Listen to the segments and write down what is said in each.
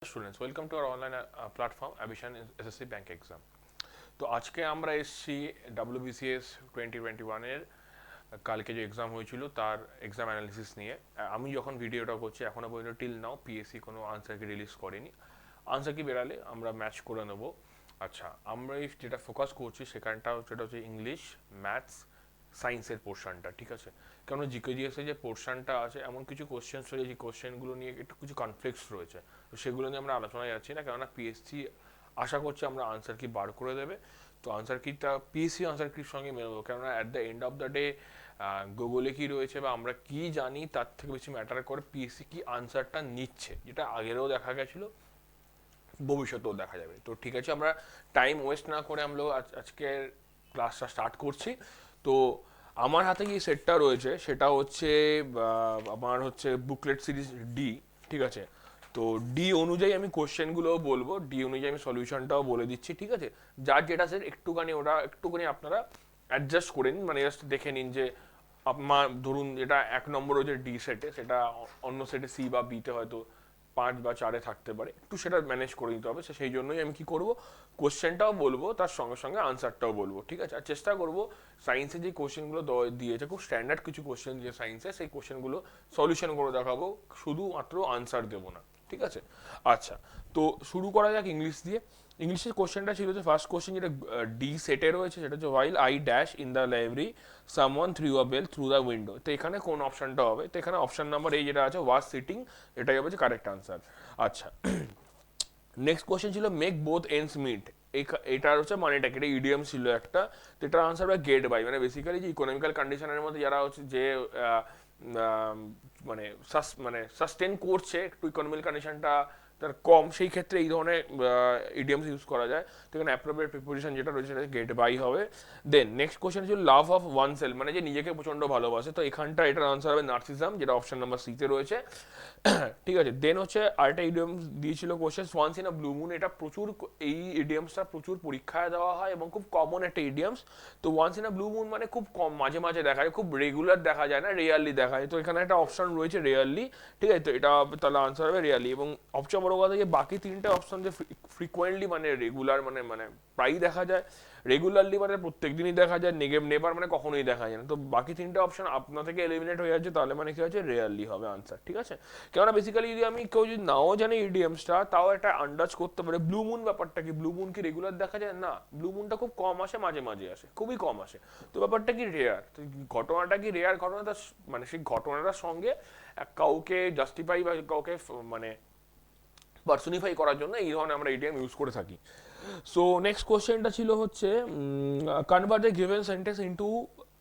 Students welcome to our online platform ambition SSC bank exam. তো আজকে আমরা এসেছি ডাব্লিউবিসিএস 2021-এর কালকে যে এক্সাম হয়েছিল তার এক্সাম অ্যানালিসিস নিয়ে। আমি যখন ভিডিওটা করছি এখনো পর্যন্ত টিল নাও পিএসসি কোনো আনসার কি রিলিজ করেনি। আনসার কি বেরালে আমরা ম্যাচ করে নেব। আচ্ছা, আমরা যেটা ফোকাস করছি সেখানটা যেটা হচ্ছে ইংলিশ, ম্যাথস, সায়েন্সের পোর্শনটা, ঠিক আছে? কারণ জিকেজিএসে যে পোর্শনটা আছে এমন কিছু কোশ্চেন্স রয়েছে যে কোশ্চেনগুলো নিয়ে একটু কিছু কনফ্লিক্টস রয়েছে, তো সেগুলো নিয়ে আমরা আলোচনায় যাচ্ছি না, কেননা পিএসসি আশা করছি আমরা আনসার কি বার করে দেবে। তো আনসার কিটা পিএসসি আনসার কির সঙ্গে মেলাবো, কেননা at the end of the day গুগলে কি রয়েছে বা আমরা কি জানি তার থেকে বেশি ম্যাটার করে পিএসসি কি আনসারটা নিচ্ছে, যেটা আগেরও দেখা গেছিলো, ভবিষ্যতেও দেখা যাবে। তো ঠিক আছে, আমরা টাইম ওয়েস্ট না করে আমরা আজকের ক্লাসটা স্টার্ট করছি। তো আমার হাতে যে সেটটা রয়েছে সেটা হচ্ছে আমার হচ্ছে বুকলেট সিরিজ ডি, ঠিক আছে? তো ডি অনুযায়ী আমি কোশ্চেনগুলোও বলবো, ডি অনুযায়ী আমি সলিউশনটাও বলে দিচ্ছি, ঠিক আছে? যার যেটা সেট একটুখানি আপনারা অ্যাডজাস্ট করে নিন, মানে জাস্ট দেখে নিন যে আপনার ধরুন এটা 1 নম্বর হচ্ছে ডি সেটে, সেটা অন্য সেটে সি বা বিতে হয়তো 5 বা 4-এ থাকতে পারে, একটু সেটা ম্যানেজ করে নিতে হবে। সেই জন্যই আমি কি করব, কোশ্চেনটাও বলবো তার সঙ্গে সঙ্গে আনসারটাও বলবো, ঠিক আছে? আর চেষ্টা করব সায়েন্সে যে কোশ্চেনগুলো দিয়েছে, খুব স্ট্যান্ডার্ড কিছু কোশ্চেন দিয়ে সায়েন্সে, সেই কোশ্চেনগুলো সলিউশন করে দেখাবো, শুধুমাত্র আনসার দেবো না, ঠিক আছে? আচ্ছা, তো শুরু করা যাক ইংলিশ দিয়ে। ইংলিশের কোশ্চেনটা ছিল যে ফার্স্ট কোশ্চেন যেটা ডি সেটে রয়েছে, সেটা হচ্ছে while I dash in the library someone threw a ball through the window. তো এখানে কোন অপশনটা হবে? তো এখানে অপশন নাম্বার এই যেটা আছে ওয়াজ সিটিং, এটাই হবে যে কারেক্ট আনসার। আচ্ছা, নেক্সট কোশ্চেন ছিল মেক বোথ এন্ডস মিট। এটার হচ্ছে মানেটা কি, এটা ইডিয়াম ছিল একটা। তো এটার আনসার হবে গেট বাই, মানে বেসিক্যালি যে ইকোনমিক্যাল কন্ডিশনের মধ্যে যারা হচ্ছে যে মানে সাস্টেন করছে, একটু ইকোনমিক্যাল কন্ডিশনটা তার কম, সেই ক্ষেত্রে এই ধরনের ইডিয়ামস ইউজ করা যায়। তো এখানে অ্যাপ্রোপ্রিয়েট প্রিপোজিশন যেটা রয়েছে সেটা গেট বাই হবে। দেন নেক্সট কোশ্চেন ছিল লাভ অফ ওয়ান সেলফ, মানে যে নিজেকে প্রচন্ড ভালোবাসে। তো এখানটা এটার আনসার হবে নার্সিজম, যেটা অপশন নাম্বার সিতে রয়েছে। ঠিক আছে, দেন হচ্ছে আরেকটা ইডিয়াম দিয়েছিল question once in a blue moon. এটা প্রচুর, এই ইডিয়ামসটা প্রচুর পরীক্ষায় দেওয়া হয় এবং খুব কমন একটা ইডিয়ামস। তো once in a blue moon মানে খুব কম, মাঝে মাঝে দেখা যায়, খুব রেগুলার দেখা যায় না, রেয়ারলি দেখা যায়। তো এখানে একটা অপশন রয়েছে রেয়ারলি, ঠিক আছে? তো এটা তাহলে আনসার হবে রেয়ারলি। এবং সবচেয়ে বড় কথা যে বাকি তিনটে অপশন যে ফ্রিকোয়েন্টলি মানে রেগুলার মানে মানে প্রায়ই দেখা যায়, রেগুলারলি মানে প্রত্যেক দিনই দেখা যায়, নেভার মানে কখনোই দেখা যায় না। তো বাকি তিনটে অপশন আপনা থেকে এলিমিনেট হয়ে যাচ্ছে, তাহলে মানে কি হচ্ছে রেয়ারলি হবে আনসার, ঠিক আছে? কেননা বেসিক্যালি যদি আমি কেউ যদি নাও জানে ইডিয়ামসটা, তাও একটা আন্দাজ করতে পারে ব্লু মুন ব্যাপারটা কি, ব্লু মুন কি রেগুলার দেখা যায় না, ব্লু মুনটা খুব কম আসে, মাঝে মাঝে আসে, খুবই কম আসে। তো ব্যাপারটা কি রেয়ার, তো ঘটনাটা কি রেয়ার ঘটনাটা, মানে সেই ঘটনাটার সঙ্গে কাউকে জাস্টিফাই বা কাউকে মানে পার্সনিফাই করার জন্য এই ধরনের আমরা ইডিয়াম ইউজ করে থাকি। সো নেক্সট কোশ্চেনটা ছিল হচ্ছে convert the given sentence into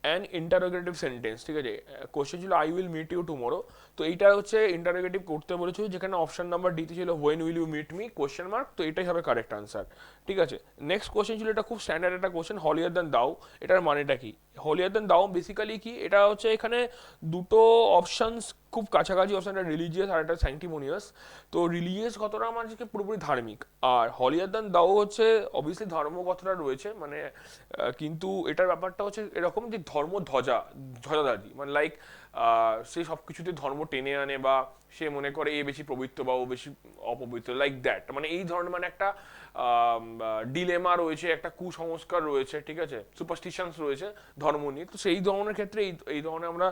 an interrogative sentence, ঠিক আছে? কোশ্চেন ছিল I will meet you tomorrow. তো এইটা হচ্ছে ইন্টারোগেটিভ করতে বলেছিল, যেখানে অপশন নাম্বার ডিতে ছিল when will you meet me question mark. তো এটাই হবে কারেক্ট আনসার, ঠিক আছে? নেক্সট কোশ্চেন ছিল, এটা খুব স্ট্যান্ডার্ড একটা কোশ্চেন, হলিয়ার দ্যান দাও। এটার মানেটা কি? হলিয়ার দ্যান দাও বেসিক্যালি কি, এটা হচ্ছে এখানে দুটো অপশনস খুব কাছাকাছি অপশন, একটা রিলিজিয়াস আর একটা স্যাংটিমোনিয়াস। তো রিলিজিয়াস কতটা মানুষকে পুরোপুরি ধার্মিক, আর হলিয়ার দ্যান দাও হচ্ছে অবভিয়াসলি ধর্ম কতটা রয়েছে, মানে কিন্তু এটার ব্যাপারটা হচ্ছে এরকম যে ধর্ম ধ্বজাধারী, মানে লাইক সে সব কিছুতে ধর্ম টেনে আনে, বা সে মনে করে এ বেশি পবিত্র বা ও বেশি অপবিত্র, লাইক দ্যাট, মানে এই ধরনের মানে একটা ডিলেমা রয়েছে, একটা কুসংস্কার রয়েছে, ঠিক আছে? সুপারস্টিশনস রয়েছে ধর্ম নিয়ে। তো সেই ধরনের ক্ষেত্রে এই ধরনের আমরা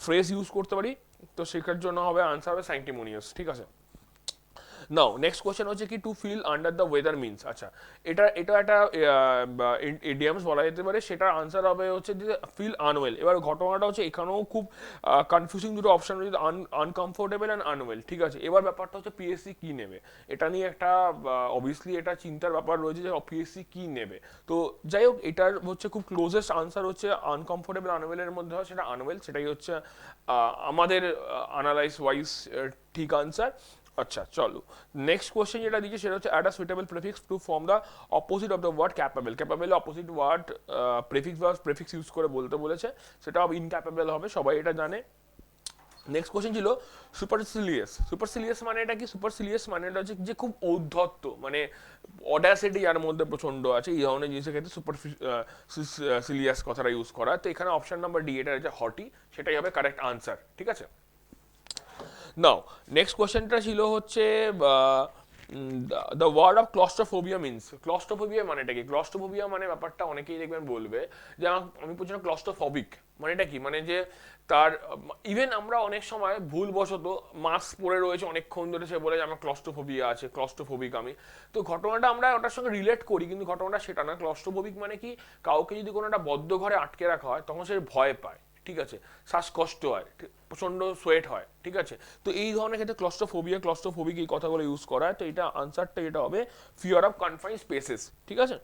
ফ্রেজ ইউজ করতে পারি। তো সেটার জন্য হবে আনসার হবে স্যাংটিমোনিয়াস, ঠিক আছে? নাও নেক্সট কোশ্চেন হচ্ছে কি to feel under the weather means. আচ্ছা, এটা এটা একটা ইডিয়ামস বলা যেতে পারে, সেটার আনসার হবে হচ্ছে যে ফিল আনওয়েল। এবার ঘটনাটা হচ্ছে এখানেও খুব কনফিউজিং দুটো অপশন রয়েছে, আনকমফোর্টেবল অ্যান্ড আনওয়েল, ঠিক আছে? এবার ব্যাপারটা হচ্ছে পিএসসি কি নেবে, এটা নিয়ে একটা অবভিয়াসলি এটা চিন্তার ব্যাপার রয়েছে যে পিএসসি কি নেবে। তো যাই হোক, এটার হচ্ছে খুব ক্লোজেস্ট আনসার হচ্ছে আনকমফোর্টেবল আনওয়েলের মধ্যে হয়, সেটা আনওয়েল, সেটাই হচ্ছে আমাদের আনালাইজ ওয়াইজ ঠিক আনসার। আচ্ছা চলো, নেক্সট কোশ্চেন যেটা দিয়েছে সেটা হচ্ছে add a suitable prefix to form the opposite of the word capable. Capable opposite word prefix বা প্রেফিক্স ইউজ করে বলতে বলেছে, সেটা ইনক্যাপেবল হবে, সবাই এটা জানে। নেক্সট কোশ্চেন ছিল সুপারসিলিয়াস। সুপারসিলিয়াস মানে এটা কি? সুপারসিলিয়াস মানে এটা হচ্ছে যে খুব ঔদ্ধত্য, মানে অডাসিটি যার মধ্যে প্রচন্ড আছে, এই ধরনের জিনিসের ক্ষেত্রে সুপার সিলিয়াস কথাটা ইউজ করা। তো এখানে অপশন নাম্বার ডি, এটা হচ্ছে হটি, সেটাই হবে কারেক্ট আনসার, ঠিক আছে? নাও নেক্সট কোশ্চেনটা ছিল হচ্ছে the word of claustrophobia means, claustrophobia মানেটা কি? ক্লস্ট্রোফোবিয়া মানে ব্যাপারটা অনেকেই দেখবেন বলবে যে আমি প্রচন্ড ক্লস্ট্রোফবিক, মানেটা কি? মানে যে তার ইভেন আমরা অনেক সময় ভুলবশত মাস্ক পরে রয়েছে অনেকক্ষণ ধরে, সে বলে যে আমার ক্লস্ট্রোফোবিয়া আছে, ক্লস্ট্রোফোবিক আমি। তো ঘটনাটা আমরা ওটার সঙ্গে রিলেট করি, কিন্তু ঘটনাটা সেটা না। ক্লস্ট্রোফোবিক মানে কি, কাউকে যদি কোনো একটা বদ্ধ ঘরে আটকে রাখা হয় তখন সে ভয় পায়, ঠিক আছে, শ্বাসকষ্ট হয়, প্রচন্ড সোয়েট হয়, ঠিক আছে। তো এই ধরনের ক্ষেত্রে ক্লস্ট্রোফোবিয়া, ক্লস্ট্রোফোবিক এই কথাগুলো ইউজ করা হয়। তো এটা আনসারটা এটা হবে ফিয়ার অফ কনফাইন্ড স্পেসেস, ঠিক আছে।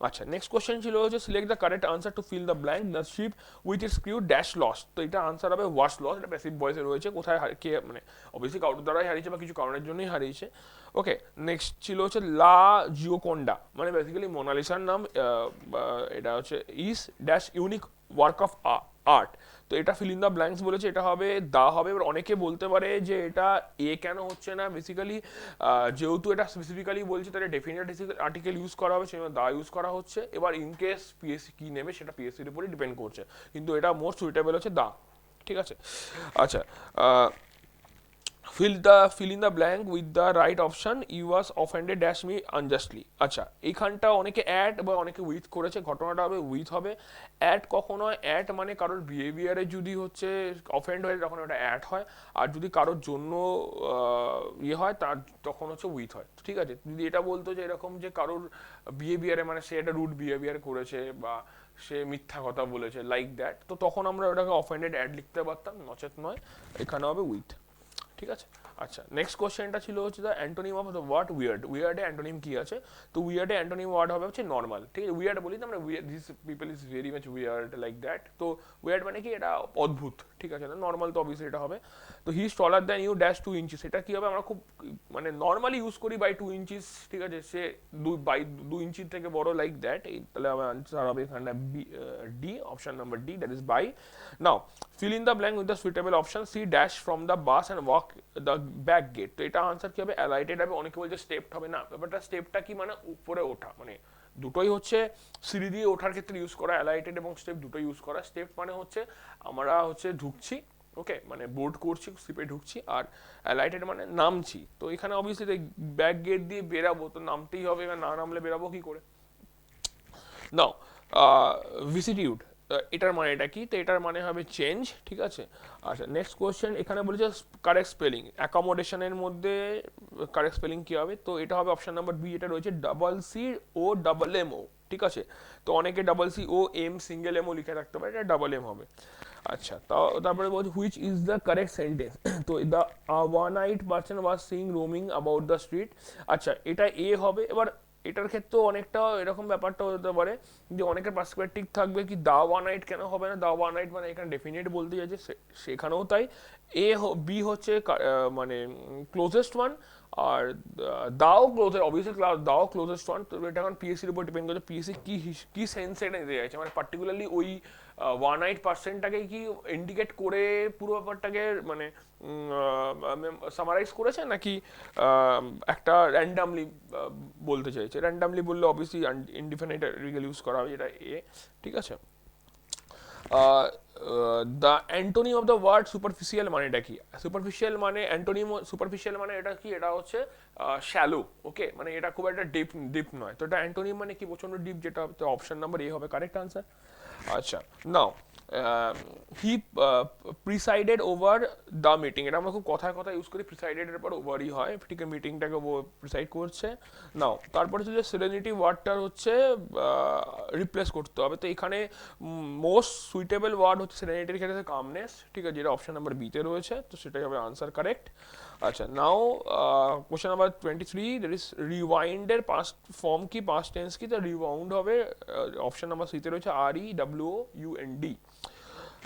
আচ্ছা, নেক্সট কোশ্চেন ছিল হচ্ছে select the correct answer to fill the blank, the ship with its crew dash lost. তো এটা আনসার হবে ওয়াস লস। এটা প্যাসিভ ভয়েসে রয়েছে, কোথায় কে মানে অবভিয়াসলি কারোর দ্বারাই হারিয়েছে বা কিছু কারণের জন্যই হারিয়েছে। ওকে, নেক্সট ছিল হচ্ছে লা জিওকোন্ডা, মানে বেসিক্যালি মোনালিসার নাম। এটা হচ্ছে is dash unique work of art. তো এটা ফিল ইন দ্য ব্ল্যাঙ্কস বলেছে, এটা হবে দা হবে। এবার অনেকে বলতে পারে যে এটা এ কেন হচ্ছে না, বেসিক্যালি যেহেতু এটা স্পেসিফিক্যালি বলছে তাহলে ডেফিনেট আর্টিকেল ইউজ করা হবে, সেজন্য দা ইউজ করা হচ্ছে। এবার ইন কেস পিএসসি কি নেবে সেটা পিএসসির উপরই ডিপেন্ড করছে, কিন্তু এটা মোস্ট সুইটেবল হচ্ছে দা, ঠিক আছে। আচ্ছা, fill in the blank with the right option, you was offended dash me unjustly। আচ্ছা, এইখানটা অনেকে অ্যাড বা অনেকে উইথ করেছে, ঘটনাটা হবে উইথ হবে। অ্যাড কখন হয়? অ্যাড মানে কারোর বিহেভিয়ারে যদি হচ্ছে অফেন্ড হয় তখন ওটা অ্যাড হয়, আর যদি কারোর জন্য ইয়ে হয় তার তখন হচ্ছে উইথ হয়, ঠিক আছে। যদি এটা বলতো যে এরকম যে কারোর বিহেভিয়ারে মানে সে একটা রুড বিহেভিয়ার করেছে বা সে মিথ্যা কথা বলেছে লাইক দ্যাট, তো তখন আমরা ওটাকে অফেন্ডেড অ্যাড লিখতে পারতাম, নচেত নয়। এখানে হবে উইথ, ঠিক আছে। আচ্ছা, নেক্সট কোশ্চেনটা ছিল হচ্ছে the antonym of the word weird. উইয়ার্ডে অ্যান্টোনিম কি আছে? তো উইয়ার্ডে অ্যান্টোনিম ওয়ার্ড হবে হচ্ছে নর্মাল, ঠিক আছে। উইয়ার্ড বলি তো আমরা, this people is very much weird like that. তো উইয়ার্ড মানে কি, এটা অদ্ভুত, ঠিক আছে। নর্মাল তো অবভিয়াসলি এটা হবে। তো he is taller than you dash 2 inches, এটা কি হবে? আমরা খুব মানে নর্মালি ইউজ করি বাই 2 ইঞ্চিস, ঠিক আছে। সে 2 ইঞ্চির থেকে বড় লাইক দ্যাট, তাহলে আমার আনসার হবে এখানে D, option number D, that is by. Now fill in the blank with the suitable option, see dash from the bus and walk the back gate। তো এটা আনসার কি হবে? অ্যালাইটেড হবে। অনেকে বলছে স্টেপড হবে, না ব্যাপারটা স্টেপটা কি মানে উপরে ওঠা, মানে দুটোই হচ্ছে সিঁড়ি দিয়ে ওঠার ক্ষেত্রে ইউজ করা, অ্যালাইটেড এবং স্টেপ দুটোই ইউজ করা। স্টেপ মানে হচ্ছে আমরা হচ্ছে ঢুকছি, ওকে, মানে বোর্ড করছি, স্লিপে ঢুকছি, আর অ্যালাইটেড মানে নামছি। তো এখানে অবভিয়াসলি ব্যাক গেট দিয়ে বেরাবো, তো নামতেই হবে, না নামলে বেরাবো কি করে? নাও ভিসিটিউড, এটার মানে এটা কি? তো এটার মানে হবে চেঞ্জ, ঠিক আছে। আচ্ছা, নেক্সট কোয়েশ্চেন এখানে বলেছে কারেক্ট স্পেলিং, অ্যাকোমোডেশনের মধ্যে কারেক্ট স্পেলিং কি হবে? তো এটা হবে অপশন নাম্বার বি, এটা রয়েছে double C O double M O, ঠিক আছে। তো অনেকে double C O am single M O লিখে রাখতে পারে, এটা ডাবল এম হবে। আচ্ছা, তারপরে বলছে which is the correct sentence. তো the one eyed person was seen roaming about the street. আচ্ছা, এটা এ হবে। এবার এটার ক্ষেত্রেও অনেকটা এরকম ব্যাপারটা হতে পারে যে অনেকের পার্সপেক্টিভ থাকবে কি দা ওয়ান নাইট কেন হবে না? দা ওয়ান নাইট মানে এখানে ডেফিনেট বলতে যাচ্ছে, সেখানেও তাই। বি হচ্ছে মানে ক্লোজেস্ট ওয়ান, আর দাও ক্লোজ, অবভিয়াসলি দাও ক্লোজেস্ট ওয়ান। তো এটা এখন পিএসসির উপর ডিপেন্ড করছে, পিএসসি কি সেন্সে এটা নিতে চাইছে, মানে পার্টিকুলারলি ওই ওয়ান নাইট পার্সেন্টটাকে কি ইন্ডিকেট করে পুরো ব্যাপারটাকে মানে সামারাইজ করেছে, নাকি একটা র্যান্ডামলি বলতে চাইছে? র্যান্ডামলি বললে অবভিয়াসলি ইনডিফিনাইট আর্টিকেল ইউজ করা হবে, যেটা এ, ঠিক আছে। The antonym of the word superficial মানেটা কি? সুপারফিশিয়াল মানে অ্যান্টোনিম, সুপারফিশিয়াল মানে এটা কি? এটা হচ্ছে শ্যালো, ওকে, মানে এটা খুব একটা ডিপ নয়। তো এটা অ্যান্টোনিম মানে কি? প্রচন্ড ডিপ, যেটা অপশন নাম্বার এ হবে কারেক্ট আনসার। আচ্ছা, নাও হি প্রিসাইডেড ওভার দ্য মিটিং, এটা আমরা খুব কথায় কথা ইউজ করি, প্রিসাইডেডের পর ওভারই হয়, ঠিক আছে, মিটিংটাকে প্রিসাইড করছে। নাও তারপরে হচ্ছে সেরেনিটি ওয়ার্ডটার হচ্ছে রিপ্লেস করতে হবে। তো এখানে মোস্ট সুইটেবল ওয়ার্ড হচ্ছে সেরেনিটির ক্ষেত্রে কামনেস, ঠিক আছে, যেটা অপশন নাম্বার বিতে রয়েছে, তো সেটাই হবে আনসার কারেক্ট। আচ্ছা, now question number 23, that is রিওয়াইন্ডের পাস্ট ফর্ম কি, পাস্ট টেন্স কি? তো রিওয়াউন্ড হবে, অপশন নাম্বার সিতে রয়েছে R E W U N D.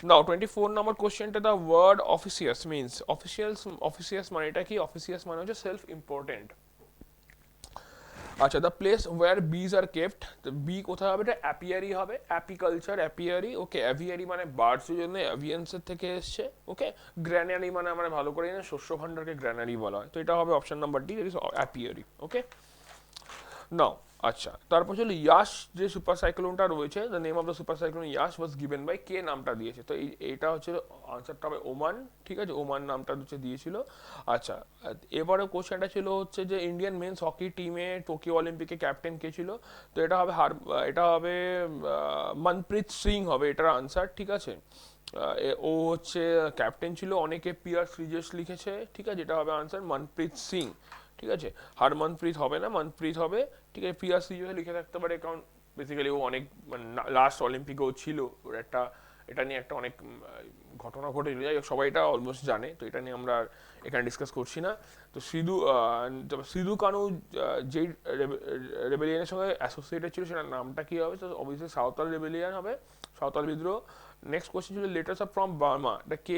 Now 24 number কোশ্চেনটা, the word officious means, officious মানে এটা কি? অফিসিয়াস মানে হচ্ছে সেলফ ইম্পর্টেন্ট। আচ্ছা, the place where bees are kept, B কোথায় হবে? এটা অ্যাপিয়ারি হবে, অ্যাপিকালচার অ্যাপিয়ারি, ওকে। অ্যাভিয়ারি মানে বার্ডসের জন্য, অ্যাভিয়ান্সের থেকে এসছে, ওকে। গ্র্যানারি মানে আমরা ভালো করে জানি শস্য ভাণ্ডারকে গ্র্যানারি বলা হয়, তো এটা হবে option number D, that is apiary, okay. Now আচ্ছা, তারপর ছিল ইয়াশ, যে সুপার সাইক্লোনটা রয়েছে, the name of the super cyclone Yaas was given by, কে নামটা দিয়েছে, তো এইটা হচ্ছে আনসারটা হবে ওমান, ঠিক আছে, ওমান নামটা হচ্ছে দিয়েছিল। আচ্ছা, এবারে কোশ্চেনটা ছিল হচ্ছে যে ইন্ডিয়ান মেন্স হকি টিমে টোকিও অলিম্পিকে ক্যাপ্টেন কে ছিল, তো এটা হবে এটা হবে মনপ্রীত সিং হবে এটার আনসার, ঠিক আছে। ও হচ্ছে ক্যাপ্টেন ছিল, অনেকে পিয়ার ফ্রিজেস লিখেছে, ঠিক আছে, এটা হবে আনসার মনপ্রীত সিং, ঠিক আছে, হরমনপ্রীত হবে না, মনপ্রীত হবে, ঠিক আছে। পিয়ার ফ্রিজেস লিখে থাকতে পারে কারণ বেসিক্যালি ও অনেক লাস্ট অলিম্পিকেও ছিল, ওর একটা এটা নিয়ে একটা অনেক ঘটনা ঘটেছিল, যাই হোক সবাই এটা অলমোস্ট জানে, তো এটা নিয়ে আমরা আর এখানে ডিসকাস করছি না। তো সিধু কানু যেই রেবেলিয়ানের সঙ্গে অ্যাসোসিয়েটেড ছিল সেটার নামটা কি হবে, তো অবভিয়াসলি সাঁওতাল রেবেলিয়ান হবে, সাঁওতাল বিদ্রোহ। নেক্সট কোয়েশ্চেন ছিল লেটার্স অফ ফ্রম বার্মা, এটা কে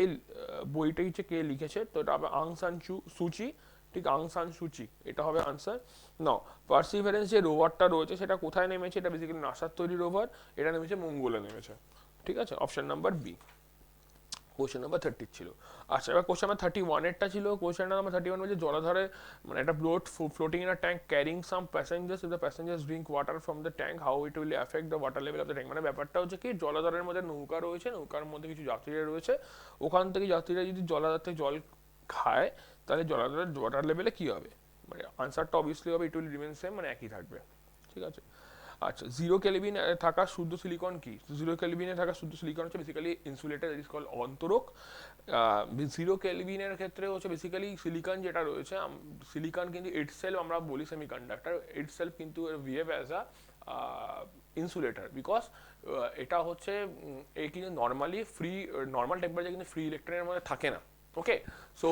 বইটা হচ্ছে কে লিখেছে, তো এটা হবে আং সান সুচি, ঠিক, আং সান সুচি, এটা হবে আনসার। নাও পার্সিভারেন্স যে রোভারটা রয়েছে সেটা কোথায় নেমেছে, এটা বেসিক্যালি নাসার তৈরি রোভার, এটা নেমেছে মঙ্গলে নেমেছে, ঠিক আছে, option number B. Question number 30 ছিল। আচ্ছা, এবার কোশ্চেন নাম্বার 31টা ছিল, কোশ্চেন নাম্বার 31 বলছে জলাধারে মানে একটা boat floating in a tank carrying some passengers, if the passengers drink water from the tank how it will effect the water level of the tank, মানে ব্যাপারটা হচ্ছে কি জলাধারের মধ্যে নৌকা রয়েছে, নৌকার মধ্যে কিছু যাত্রীরা রয়েছে, ওখান থেকে যাত্রীরা যদি জলাধার থেকে জল খায় তাহলে জলাধারের ওয়াটার লেভেলে কি হবে, মানে আনসারটা অবভিয়াসলি হবে ইট উইল রিমেন সেম, মানে একই থাকবে, ঠিক আছে। আচ্ছা, জিরো কেলভিন থাকা শুদ্ধ সিলিকন কি, জিরো কেলভিনে থাকা শুদ্ধ সিলিকন হচ্ছে বেসিক্যালি ইনসুলেটার, ইজ কল অন্তরক। জিরো কেলভিনের ক্ষেত্রে হচ্ছে বেসিক্যালি সিলিকন যেটা রয়েছে, সিলিকন কিন্তু ইটসেলফ আমরা বলি সেমিকন্ডাক্টর, ইটসেলফ কিন্তু behave as a insulator, because এটা হচ্ছে এই কিন্তু নর্মালি নর্মাল টেম্পারেচার কিন্তু ফ্রি ইলেকট্রনের মধ্যে থাকে না, ওকে। সো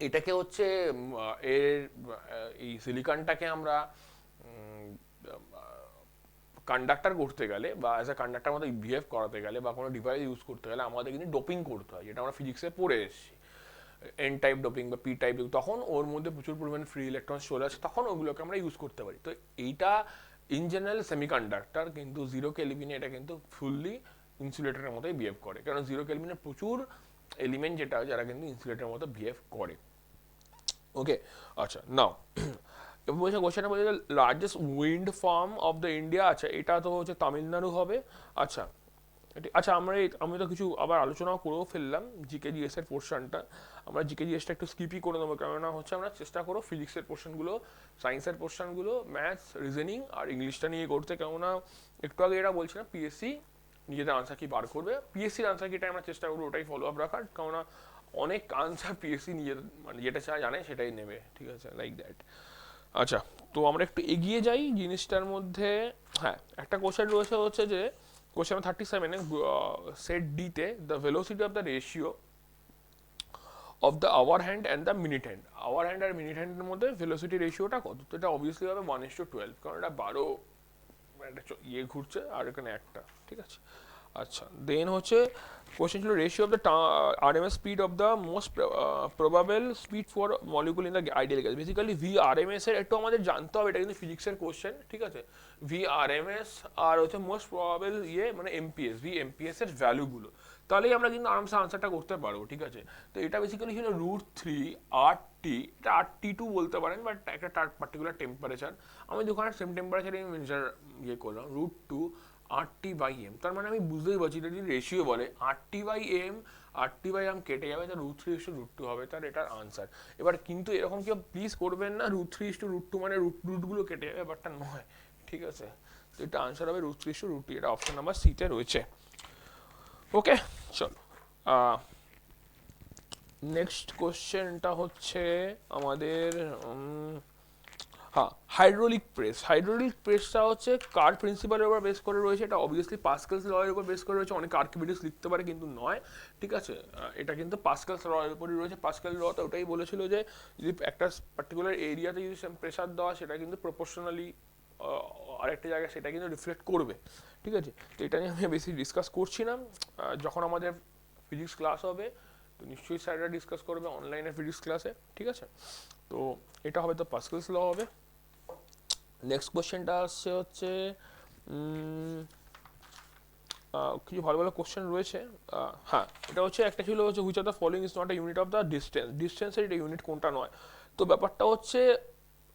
এটাকে হচ্ছে এর এই সিলিকনটাকে আমরা কন্ডাক্টর করতে গেলে বা অ্যাজ আ কন্ডাক্টর মধ্যে বিহেভ করাতে গেলে বা কোনো ডিভাইস ইউজ করতে গেলে আমাদের কিন্তু ডোপিং করতে হয়, যেটা আমরা ফিজিক্সে পড়ে এসেছি, এন টাইপ ডোপিং বা পি টাইপ, তখন ওর মধ্যে প্রচুর পরিমাণে ফ্রি ইলেকট্রনস চলে আসে, তখন ওগুলোকে আমরা ইউজ করতে পারি। তো এইটা ইন জেনারেল সেমিকন্ডাক্টর, কিন্তু জিরো কেলভিনে এটা কিন্তু ফুললি ইনসুলেটরের মতোই বিহেভ করে, কারণ জিরো কেলভিনে প্রচুর এলিমেন্ট যেটা যারা কিন্তু ইনসুলেটরের মতো বিহেভ করে, ওকে। আচ্ছা, নাও বলছে কোশ্চেনটা বলছে largest wind farm of the India, আচ্ছা এটা তো হচ্ছে তামিলনাড়ু হবে। আচ্ছা, আচ্ছা আমি তো কিছু আবার আলোচনাও করেও ফেললাম জিকে জিএস এর পোর্শনটা, আমরা জিকে জিএসটা একটু স্কিপই করে দেবো, কেননা হচ্ছে আমরা চেষ্টা করো ফিজিক্সের পোর্শনগুলো, সায়েন্সের পোর্শনগুলো, ম্যাথস, রিজনিং আর ইংলিশটা নিয়ে করতে, কেননা একটু আগে এটা বলছি না পিএসসি নিজেদের আনসার কি বার করবে, পিএসসির আনসার কিটা আমরা চেষ্টা করবো ওটাই ফলো আপ রাখার, কেননা অনেক আনসার পিএসসি নিজের মানে যেটা চায় জানে সেটাই নেবে, ঠিক আছে, লাইক দ্যাট। আচ্ছা, তো আমরা একটু এগিয়ে যাই জিনিসটার মধ্যে। হ্যাঁ, একটা কোশ্চেন রয়েছে হচ্ছে যে কোশ্চেন 37-এ সেট ডিতে the velocity of the ratio of the hour hand and the minute hand, hour hand আর মিনিট হ্যান্ডের মধ্যে ভেলোসিটি রেশিওটা কত, তো এটা অবভিয়াসলি হবে 1:12, কারণ এটা 12 একটা ঘুরছে আর এখানে একটা, ঠিক আছে। আচ্ছা, দেন হচ্ছে কোশ্চেন ছিল ratio of the RMS speed of the most probable speed for molecule in the ideal gas, basically V RMS এর একটু আমাদের জানতে হবে, এটা কিন্তু ফিজিক্সের কোশ্চেন, ঠিক আছে। ভিআরএমএস আর হচ্ছে মোস্ট প্রবাবল মানে এমপিএস, এমপিএস এর ভ্যালুগুলো, তাহলেই আমরা কিন্তু আরামসে আনসারটা করতে পারবো, ঠিক আছে। তো এটা বেসিক্যালি ছিল √3 এটা RT2 বলতে পারেন, বাট একটা পার্টিকুলার টেম্পারেচার, আমি দোকানে সেম টেম্পারেচারে মেজার করলাম √2 RT/m, তার মানে আমি বুঝতেই পারছি এটা যদি রেশিও বলে RT/m, RT/m কেটে যাবে, তার √3:√2 হবে তার এটার আনসার। এবার কিন্তু এরকম কেউ প্লিজ করবেন না √3:√2 মানে রুটগুলো কেটে যাবে, ব্যাপারটা নয়, ঠিক আছে। তো এটা আনসার হবে √3:√2, এটা অপশন নাম্বার সিতে রয়েছে, ওকে। চলো নেক্সট কোশ্চেনটা হচ্ছে আমাদের হ্যাঁ, হাইড্রোলিক প্রেসটা হচ্ছে কার প্রিন্সিপালের উপর বেস করে রয়েছে, এটা অবভিয়াসলি পাস্কালস ল এর উপর বেস করে রয়েছে, অনেক আর্কিমিডিস লিখতে পারে কিন্তু নয়, ঠিক আছে। এটা কিন্তু পাস্কালস ল এর উপরই রয়েছে, পাস্কাল লতে ওটাই বলেছিল যে যদি একটা পার্টিকুলার এরিয়াতে যদি প্রেসার দেওয়া সেটা কিন্তু প্রপোর্শনালি আরেকটা জায়গায় সেটা কিন্তু রিফ্লেক্ট করবে, ঠিক আছে। তো এটা নিয়ে আমি বেশি ডিসকাস করছি না, যখন আমাদের ফিজিক্স ক্লাস হবে তো নিশ্চয়ই স্যাররা ডিসকাস করবে অনলাইনে ফিজিক্স ক্লাসে, ঠিক আছে। তো এটা হবে তো পাস্কালস ল হবে। নেক্সট কোশ্চেনটা আসছে হচ্ছে কিছু ভালো ভালো কোশ্চেন রয়েছে, হ্যাঁ এটা হচ্ছে একটা ছিল হচ্ছে which of the following is not a unit of the ডিস্টেন্সের এটা ইউনিট কোনটা নয়, তো ব্যাপারটা হচ্ছে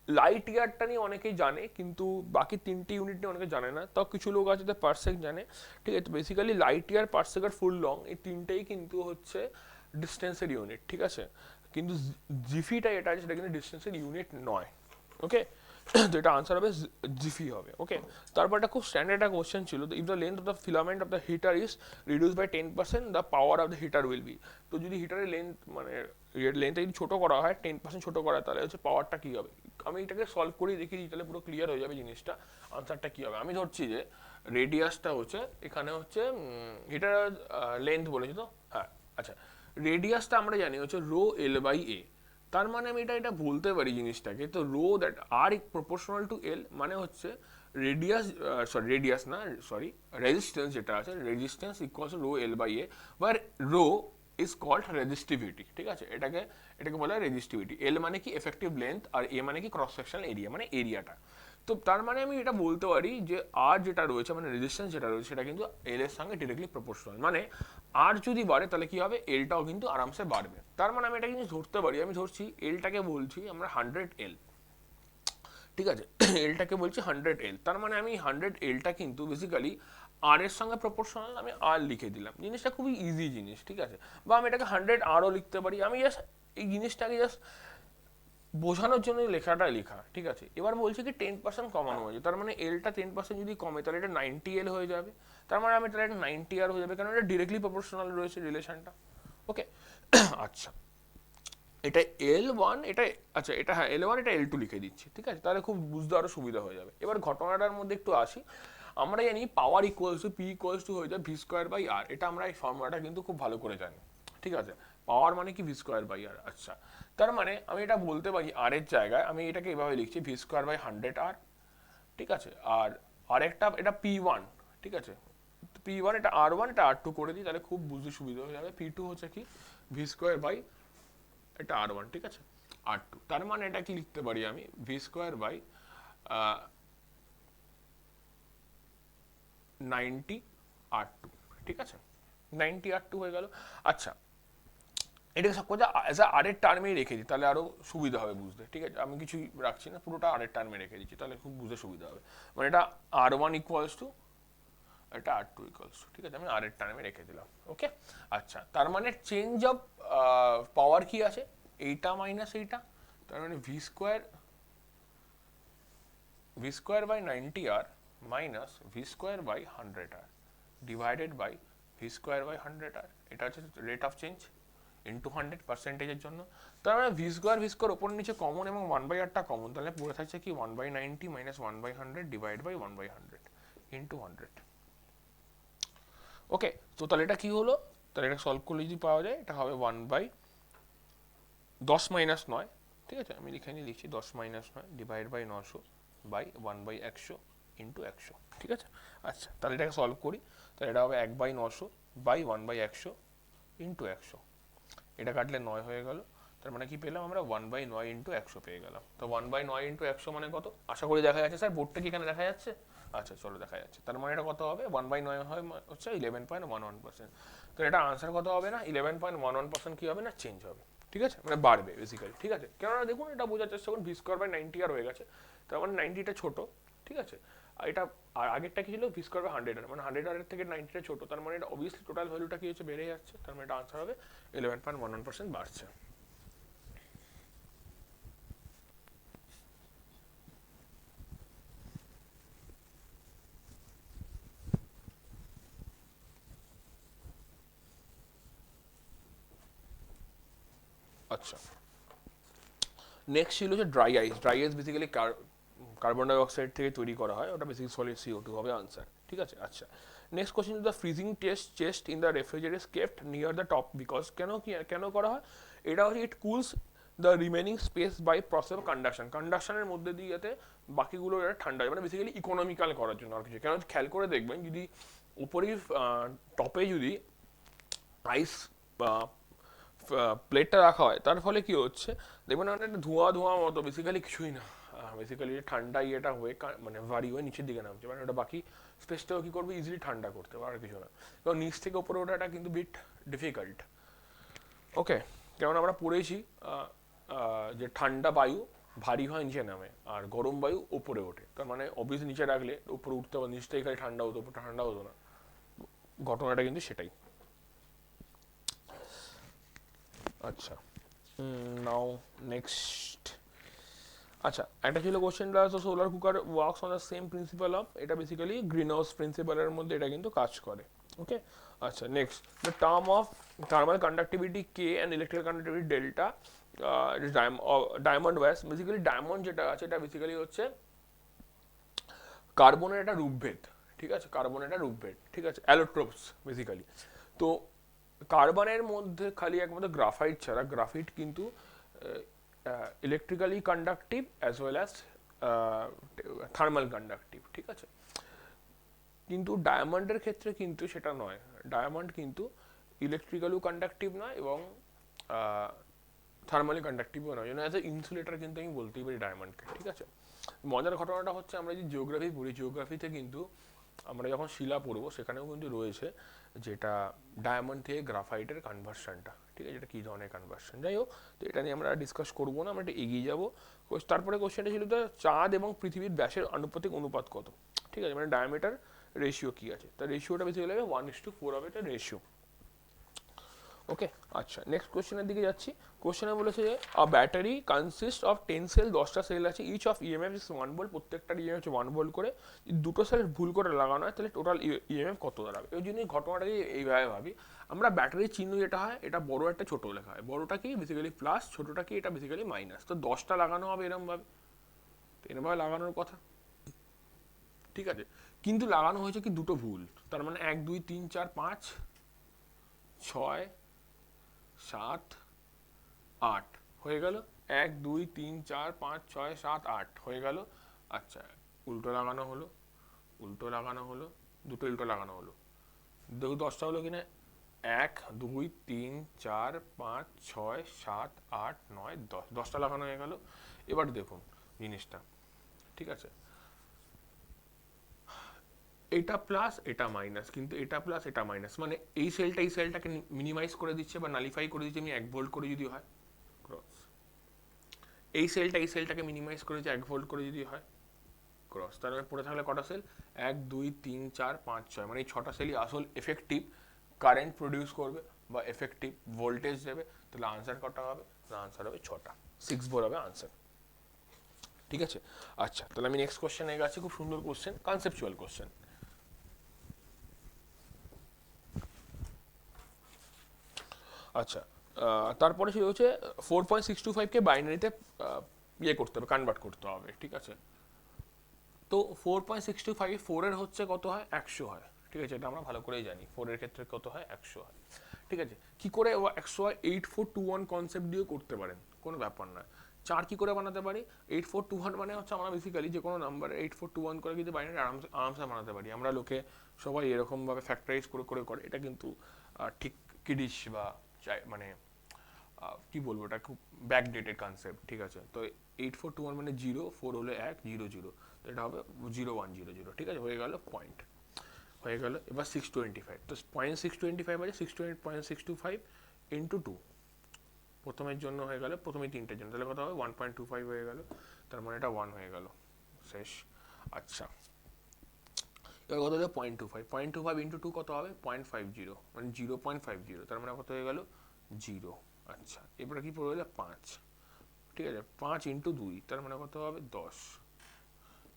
লাইট ইয়ারটা নিয়ে অনেকেই জানে, কিন্তু বাকি তিনটি ইউনিট নিয়ে অনেকে জানে না। তাও কিছু লোক আছে যারা পারসেক জানে, ঠিক আছে। বেসিক্যালি লাইট ইয়ার, পারসেক আর ফুল লং, এই তিনটেই কিন্তু হচ্ছে ডিস্টেন্সের ইউনিট, ঠিক আছে। কিন্তু জিফিটা এটা আছে সেটা কিন্তু ডিস্টেন্সের ইউনিট নয়, ওকে। তো এটা আনসার হবে জিফি হবে, ওকে। তারপর একটা খুব স্ট্যান্ডার্ড একটা কোশ্চেন ছিল, if the length of the filament of the heater is reduce by 10%, the power of the heater will be. তো যদি হিটারের লেন্থ মানে লেন্থটা যদি ছোটো করা হয়, 10% ছোটো করা হয়, তাহলে হচ্ছে পাওয়ারটা কী হবে। আমি এটাকে সলভ করে দেখি দিই, তাহলে পুরো ক্লিয়ার হয়ে যাবে জিনিসটা, আনসারটা কী হবে। আমি ধরছি যে রেডিয়াসটা হচ্ছে, এখানে হচ্ছে হিটার লেন্থ বলেছি তো, হ্যাঁ আচ্ছা। রেডিয়াসটা আমরা জানি হচ্ছে রো এল বাই এ। তার মানে আমি এটা বলতে পারি জিনিসটাকে, তো rho that are proportional to L, মানে হচ্ছে রেডিয়াস না সরি রেজিস্ট্যান্স যেটা আছে, resistance equals rho L by A, বা রো ইজ কল্ড রেজিস্টিভিটি, ঠিক আছে। এটাকে বলা হয় রেজিস্টিভিটি। এল মানে কি এফেক্টিভ লেন্থ, আর এ মানে কি ক্রস সেকশনাল এরিয়া, মানে এরিয়াটা। তো তার মানে আমি এটা বলতে পারি যে আর যেটা রয়েছে মানে রেজিস্ট্যান্স যেটা রয়েছে সেটা কিন্তু এল এর সঙ্গে ডিরেক্টলি প্রপোর্শনাল। মানে আর যদি বাড়ে তাহলে কি হবে, এলটাও কিন্তু আরামসে বাড়বে। তার মানে আমি এটা কিন্তু ধরতে পারি, আমি ধরছি এলটাকে বলছি আমরা 100 এল, ঠিক আছে। এলটাকে বলছি 100 এল, তার মানে আমি 100 এলটা কিন্তু বেসিক্যালি আর এর সঙ্গে প্রপোর্শনাল, আমি আর লিখে দিলাম। জিনিসটা খুবই ইজি জিনিস, ঠিক আছে। বা আমি এটাকে 100 আরও লিখতে পারি। আমি জাস্ট এই জিনিসটাকে জাস্ট বোঝানোর জন্য লেখাটা লেখা, ঠিক আছে। এবার বলছি কি 10% কমানো হয়েছে, তার মানে এলটা 10% যদি কমে তাহলে এটা 90 এল হয়ে যাবে। তার মানে আমি তাহলে এটা 90 আর হয়ে যাবে, কারণ এটা ডিরেক্টলি প্রপোর্শনাল রয়েছে রিলেশনটা, ওকে। আচ্ছা, এটা L1, এটা আচ্ছা এটা হ্যাঁ L1, এটা L2 লিখে দিচ্ছি, ঠিক আছে। তাহলে খুব বুঝতে আরো সুবিধা হয়ে যাবে। এবার ঘটনাটার মধ্যে একটু আসি। আমরা জানি power equals to P equals to হয়ে যায় ভি স্কোয়ার বাই আর। এটা আমরা এই ফর্মুলাটা কিন্তু খুব ভালো করে জানি, ঠিক আছে। পাওয়ার মানে কি ভি স্কোয়ার বাই আর। আচ্ছা, তার মানে আমি এটা বলতে পারি আর এর জায়গায় আমি এটাকে এভাবে লিখছি ভি স্কোয়ার বাই 100 আর, ঠিক আছে। আর আরেকটা এটা P1, ঠিক আছে। P1 এটা R1, এটা R2 করে দিই, তাহলে খুব বুঝতে সুবিধা হয়ে যাবে। P2 হচ্ছে কি ভি স্কোয়ার বাই এটা R1, ঠিক আছে, R2। তার মানে এটা কি লিখতে পারি আমি ভি স্কোয়ার বাই 90 R2, ঠিক আছে। 90 R2 হয়ে গেল। আচ্ছা, এটাকে সব কথা অ্যাজ আর এর টার্মেই রেখে দিই, তাহলে আরো সুবিধা হবে বুঝতে, ঠিক আছে। আমি কিছুই রাখছি না, পুরোটা আর এর টার্মে রেখে দিচ্ছি, তাহলে খুব বুঝতে সুবিধা হবে। মানে এটা R1 ইকুয়ালস টু এটা R2 ইকুয়ালস টু, ঠিক আছে। আমি আর এর টার্মে রেখে দিলাম, ওকে। আচ্ছা, তার মানে চেঞ্জ অফ পাওয়ার কি আছে, এইটা মাইনাস এইটা। তার মানে V square by 90 R minus V square by 100 R divided by V square by 100 R. এটা হচ্ছে রেট অফ চেঞ্জ ইন্টু 100 পার্সেন্টেজের জন্য। তার মানে ভি স্কোয়ার ওপর নিচে কমন এবং 1/r কমন, তাহলে পড়ে থাকছে কি 1/90 মাইনাস 1/100 ডিভাইড বাই 1/100 ইন্টু 100, ওকে। তো তাহলে এটা কি হলো, তাহলে এটা সলভ করলে যদি পাওয়া যায়, এটা হবে 1/10 মাইনাস 9, ঠিক আছে। আমি লিখে লিখছি 10 minus 9 divide by 900 by 1/100 into 100, ঠিক আছে। আচ্ছা, তাহলে এটাকে সলভ করি, তাহলে এটা হবে 1/900 বাই 1/100 ইন্টু 100। এটা কাটলে 9 হয়ে গেল, তার মানে কি পেলাম আমরা 1/9 ইন্টু 100 পেয়ে গেলাম। তো 1/9 ইন্টু 100 মানে কত, আশা করি দেখা যাচ্ছে স্যার, বোর্ডটা কি এখানে দেখা যাচ্ছে? আচ্ছা চলো দেখা যাচ্ছে। তার মানে এটা কত হবে, 1/9 হয় হচ্ছে 11.11%। তো এটা আনসার কত হবে না 11.11% কি হবে না চেঞ্জ হবে, ঠিক আছে, মানে বাড়বে বেসিক্যালি, ঠিক আছে। কেননা দেখুন এটা বোঝার চেষ্টা করুন, ভি স্কোয়ার বাই 90 আর হয়ে গেছে, তার মানে 90টা ছোট, ঠিক আছে। আর এটা আর আগেরটা কি ছিল ভি স্কোয়ার বাই 100 আর, মানে 100 আর থেকে 90টা ছোট, তার মানে এটা অবভিয়াসলি টোটাল ভ্যালুটা কি হচ্ছে বেড়ে যাচ্ছে, তার মানে এটা আনসার হবে 11.11% বাড়ছে। আচ্ছা, নেক্সট ছিল যে ড্রাই আইস। ড্রাই আইস বেসিক্যালি কার্বন ডাই অক্সাইড থেকে তৈরি করা হয়, ওটা বেসিক্যালি সলিড CO2 হবে আনসার, ঠিক আছে। আচ্ছা, next question is the freezing chest in the refrigerator kept near the top because, কেন করা হয়, এটা হচ্ছে it cools the remaining space by process of কন্ডাকশনের মধ্যে দিয়ে যাতে বাকিগুলো এটা ঠান্ডা হয়, মানে বেসিক্যালি ইকোনমিক্যাল করার জন্য আর কিছু। কেন খেয়াল করে দেখবেন, যদি উপরেই টপে যদি আইস প্লেটটা রাখা হয়, তার ফলে কি হচ্ছে দেখবেন একটা ধোঁয়া ধোঁয়া মতো, বেসিক্যালি কিছুই না, বেসিক্যালি ঠান্ডা ইয়েটা হয়ে মানে ভারী হয়ে নিচের দিকে নামছে, মানে ওটা বাকি স্পেসটাও কি করবে ইজিলি ঠান্ডা করতে পারে, আর কিছু না। কারণ নিচ থেকে উপরে ওঠাটা কিন্তু বিট ডিফিকাল্ট, ওকে। যেমন আমরা পড়েছি যে ঠান্ডা বায়ু ভারী হয় নিচে নামে, আর গরম বায়ু উপরে ওঠে। তার মানে অবভিয়াসলি নিচে রাখলে উপরে উঠতে পারে, নিচটাই খালি ঠান্ডা হতো, উপরটা ঠান্ডা হতো না। ঘটনাটা কিন্তু সেটাই। আচ্ছা, নাও নেক্সট। আচ্ছা, একটা ছিল কোশ্চেনটা, তো solar cooker works on the same principle of, এটা বেসিক্যালি গ্রিন হাউস প্রিন্সিপালের মধ্যে এটা কিন্তু কাজ করে। ওকে, আচ্ছা next, the term of thermal conductivity K and electrical conductivity delta, diamond was. Basically diamond যেটা আছে এটা বেসিক্যালি হচ্ছে কার্বনের একটা রূপভেদ, ঠিক আছে, কার্বনের একটা রূপভেদ, ঠিক আছে, অ্যালোট্রোপস বেসিক্যালি। তো কার্বনের মধ্যে খালি একমাত্র গ্রাফাইট ছাড়া, গ্রাফাইট কিন্তু electrically conductive as well as thermal conductive, ঠিক আছে। কিন্তু ডায়মন্ডের ক্ষেত্রে কিন্তু সেটা নয়, ডায়মন্ড কিন্তু ইলেকট্রিক্যালিও কন্ডাক্টিভ নয় এবং থার্মালি কন্ডাক্টিভও নয়, অ্যাজ এ ইনসুলেটর কিন্তু আমি বলতেই পারি ডায়মন্ডকে, ঠিক আছে। মজার ঘটনাটা হচ্ছে আমরা যে জিওগ্রাফি পড়ি, জিওগ্রাফিতে কিন্তু আমরা যখন শিলা পড়বো সেখানেও কিন্তু রয়েছে যেটা ডায়মন্ড থেকে গ্রাফাইটের কনভার্সনটা, ঠিক আছে, এটা কী ধরনের কনভার্সন, যাই হোক, তো এটা নিয়ে আমরা ডিসকাস করবো না, আমরা এটা এগিয়ে যাবো। তারপরে কোশ্চেনটা ছিল তো চাঁদ এবং পৃথিবীর ব্যাসের আনুপাতিক অনুপাত কত, ঠিক আছে, মানে ডায়ামিটার রেশিও কী আছে, তার রেশিওটা বেসিক্যালি হবে 1:4 হবে, এটা রেশিও। ওকে, আচ্ছা নেক্সট কোশ্চেনের দিকে যাচ্ছি। কোশ্চেনে বলেছে যে a battery consist of 10 cell, 10টা সেল আছে, each of EMF is 1 volt, প্রত্যেকটার ইএমএফ হচ্ছে 1 ভোল্ট করে, দুটো সেল ভুল করে লাগানো হয় তাহলে টোটাল ইএমএফ কত দাঁড়াবে। ওই জন্য ঘটনাটাকে এইভাবে ভাবি আমরা, ব্যাটারির চিহ্ন যেটা হয় এটা বড় একটা ছোট লেখা হয়, বড়টা কি বেসিক্যালি প্লাস, ছোটটা কি এটা বেসিক্যালি মাইনাস, তো 10টা লাগানো হবে এরমভাবে, তো এরমভাবে লাগানোর কথা, ঠিক আছে। কিন্তু লাগানো হয়েছে কি দুটো ভুল, তার মানে 1 2 3 4 5 6 7 8 হয়ে গেল, 1 2 3 4 5 6 7 8 হয়ে গেল। আচ্ছা, উল্টো লাগানো হলো, উল্টো লাগানো হলো, দুটো উল্টো লাগানো হলো, দেখো 10টা হলো কিনা, 1 2 3 4 5 6 7 8 9 10, 10টা লাগানো হয়ে গেল। এবার দেখুন জিনিসটা, ঠিক আছে, এটা প্লাস এটা মাইনাস, কিন্তু এটা প্লাস এটা মাইনাস, মানে এই সেলটা এই সেলটাকে মিনিমাইজ করে দিচ্ছে বা নালিফাই করে দিচ্ছে আমি 1 ভোল্ট করে যদি হয় ক্রস, এই সেলটা এই সেলটাকে মিনিমাইজ করে দিচ্ছে 1 ভোল্ট করে যদি হয় ক্রস, তার মানে পড়ে থাকলে কটা সেল, 1 2 3 4 5 6, মানে এই 6টা সেলই আসল এফেক্টিভ কারেন্ট প্রডিউস করবে বা এফেক্টিভ ভোল্টেজ দেবে, তাহলে আনসার কটা হবে, আনসার হবে 6টা, 6 ভোল্ট হবে আনসার, ঠিক আছে। আচ্ছা, তাহলে আমি নেক্সট কোশ্চেনে গেছি, খুব সুন্দর কোশ্চেন, কনসেপচুয়াল কোশ্চেন। আচ্ছা, তারপরে সে হচ্ছে 4.625কে বাইনারিতে ইয়ে করতে হবে, কনভার্ট করতে হবে, ঠিক আছে। তো 4.625 4-এর হচ্ছে কত হয়, 100 হয়, ঠিক আছে, এটা আমরা ভালো করেই জানি 4-এর ক্ষেত্রে কত হয়, 100 হয়, ঠিক আছে। কি করে 100 হয়, 8421 কনসেপ্ট দিয়ে করতে পারেন, কোনো ব্যাপার না। 4 কি করে বানাতে পারি, 8421 মানে হচ্ছে আমরা বেসিক্যালি যে কোনো নাম্বার 8421 করে কিন্তু বাইনারি আরামসে আরামসে বানাতে পারি, আমরা লোকে সবাই এরকমভাবে ফ্যাক্টরাইজ করে করে করে, এটা কিন্তু ঠিক কিডিশ বা মানে কি বলবো, এটা খুব ব্যাকডেটেড কনসেপ্ট, ঠিক আছে। তো 8421 মানে 0, 4 হলো 1 0 0, তো এটা হবে 0100, ঠিক আছে, হয়ে গেল পয়েন্ট, হয়ে গেল। এবার 625, তো 0.625 আছে, 6.625 ইন্টু 2, প্রথমের জন্য হয়ে গেল, প্রথমে তিনটের জন্য, তাহলে কত হবে 1.25 হয়ে গেল, তার মানে এটা 1 হয়ে গেল, শেষ। আচ্ছা, এবার কত হলো 0.25, 0.25 ইন্টু 2 কত হবে 0.50, মানে 0.50, তার মানে কত হয়ে গেল 0। আচ্ছা, এবারে কি পড়ে গেলে 5, ঠিক আছে, 5 ইন্টু 2 তার মানে কত হবে 10,